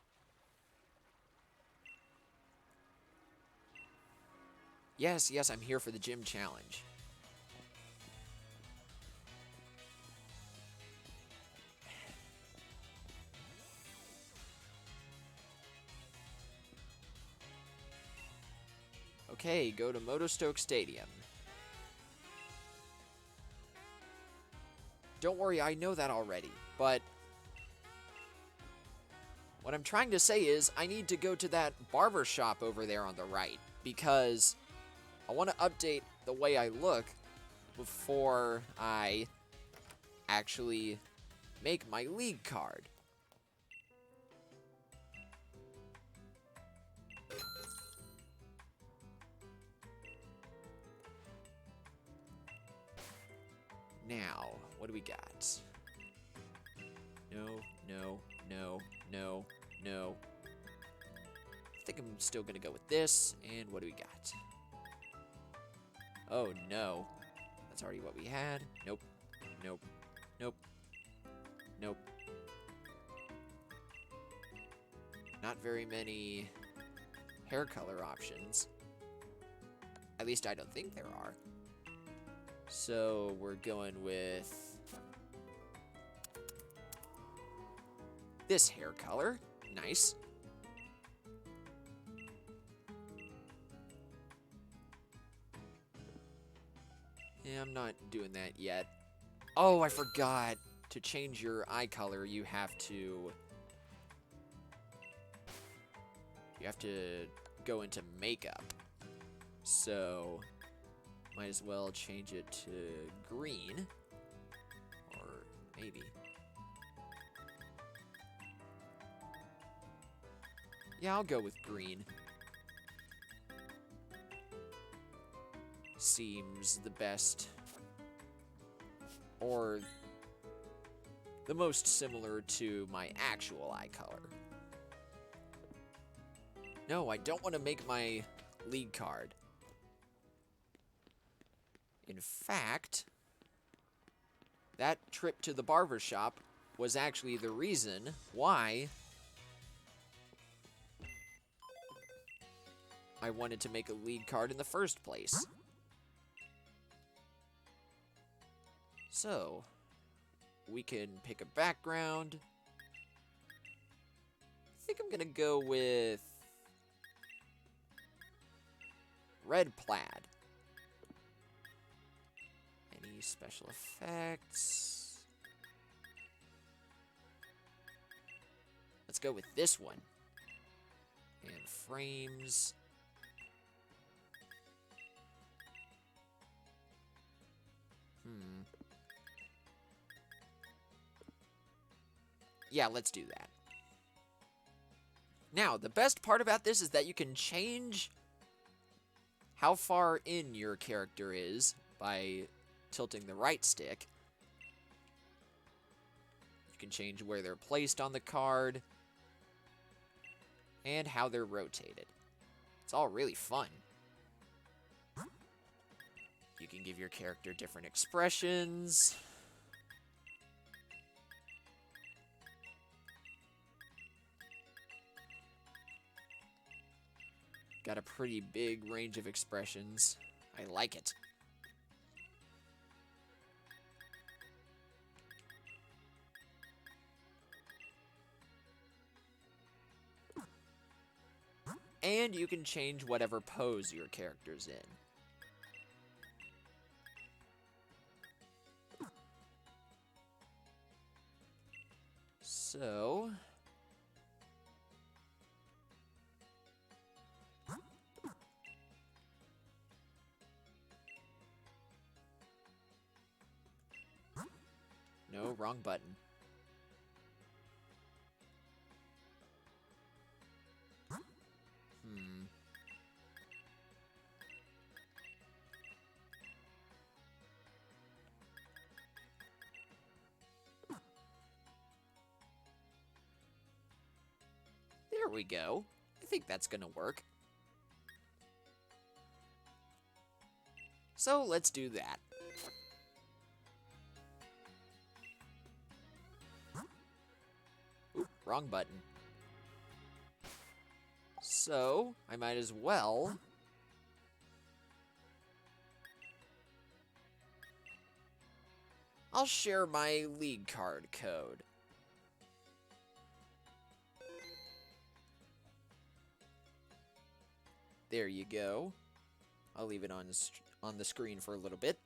Yes, I'm here for the gym challenge. Okay, go to Motostoke Stadium. Don't worry, I know that already, but what I'm trying to say is I need to go to that barber shop over there on the right because I want to update the way I look before I actually make my league card. Now, what do we got? No. I think I'm still gonna go with this. And what do we got? Oh, no. That's already what we had. Nope. Not very many hair color options. At least I don't think there are. So we're going with this hair color. Nice. Yeah, I'm not doing that yet. Oh, I forgot. To change your eye color, you have to go into makeup. So might as well change it to green. Or maybe. Yeah, I'll go with green. Seems the best. Or the most similar to my actual eye color. No, I don't want to make my league card. In fact, that trip to the barber shop was actually the reason why I wanted to make a league card in the first place. So, we can pick a background. I think I'm gonna go with red plaid. Any special effects? Let's go with this one. And frames. Yeah, let's do that. Now, the best part about this is that you can change how far in your character is by tilting the right stick. You can change where they're placed on the card and how they're rotated. It's all really fun. You can give your character different expressions. Got a pretty big range of expressions. I like it. And you can change whatever pose your character's in. So... No, wrong button. There we go. I think that's gonna work. So let's do that. Oop, wrong button. So, I might as well... I'll share my league card code. There you go. I'll leave it on the screen for a little bit.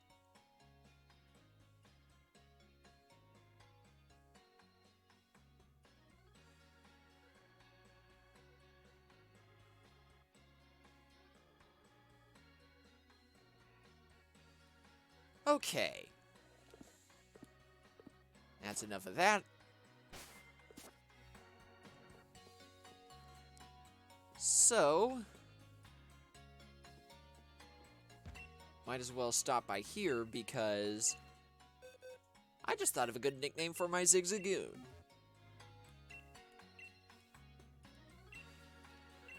Okay. That's enough of that. So... might as well stop by here because I just thought of a good nickname for my Zigzagoon.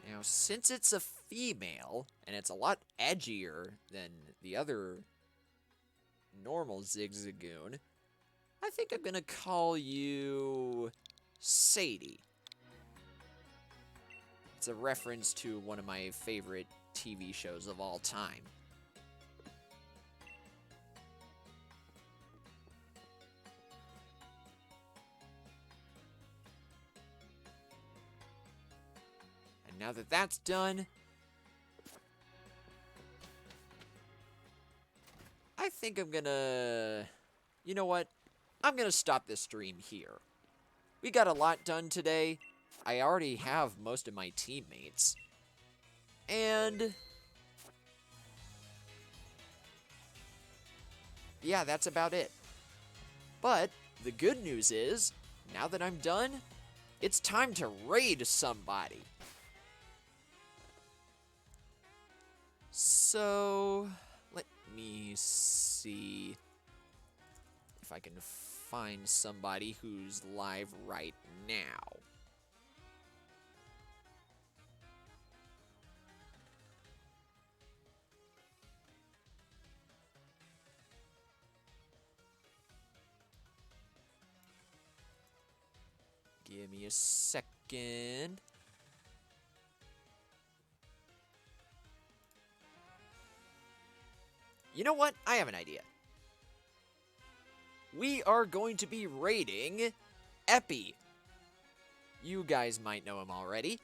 Now, since it's a female, and it's a lot edgier than the other normal Zigzagoon, I think I'm gonna call you Sadie. It's a reference to one of my favorite TV shows of all time. And now that that's done, I think I'm gonna... You know what? I'm gonna stop this stream here. We got a lot done today. I already have most of my teammates. And... yeah, that's about it. But the good news is, now that I'm done, it's time to raid somebody. So, let me see if I can find somebody who's live right now. Give me a second. You know what? I have an idea. We are going to be raiding Epi. You guys might know him already.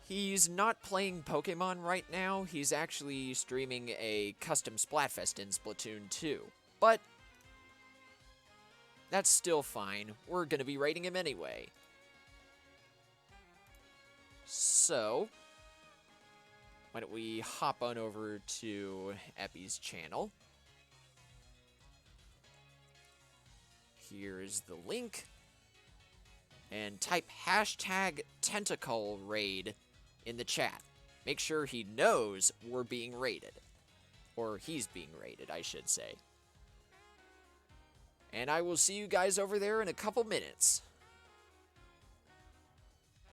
He's not playing Pokemon right now. He's actually streaming a custom Splatfest in Splatoon 2. But that's still fine. We're going to be raiding him anyway. So, why don't we hop on over to Epi's channel. Here's the link. And type hashtag tentacle raid in the chat. Make sure he knows we're being raided. Or he's being raided, I should say. And I will see you guys over there in a couple minutes.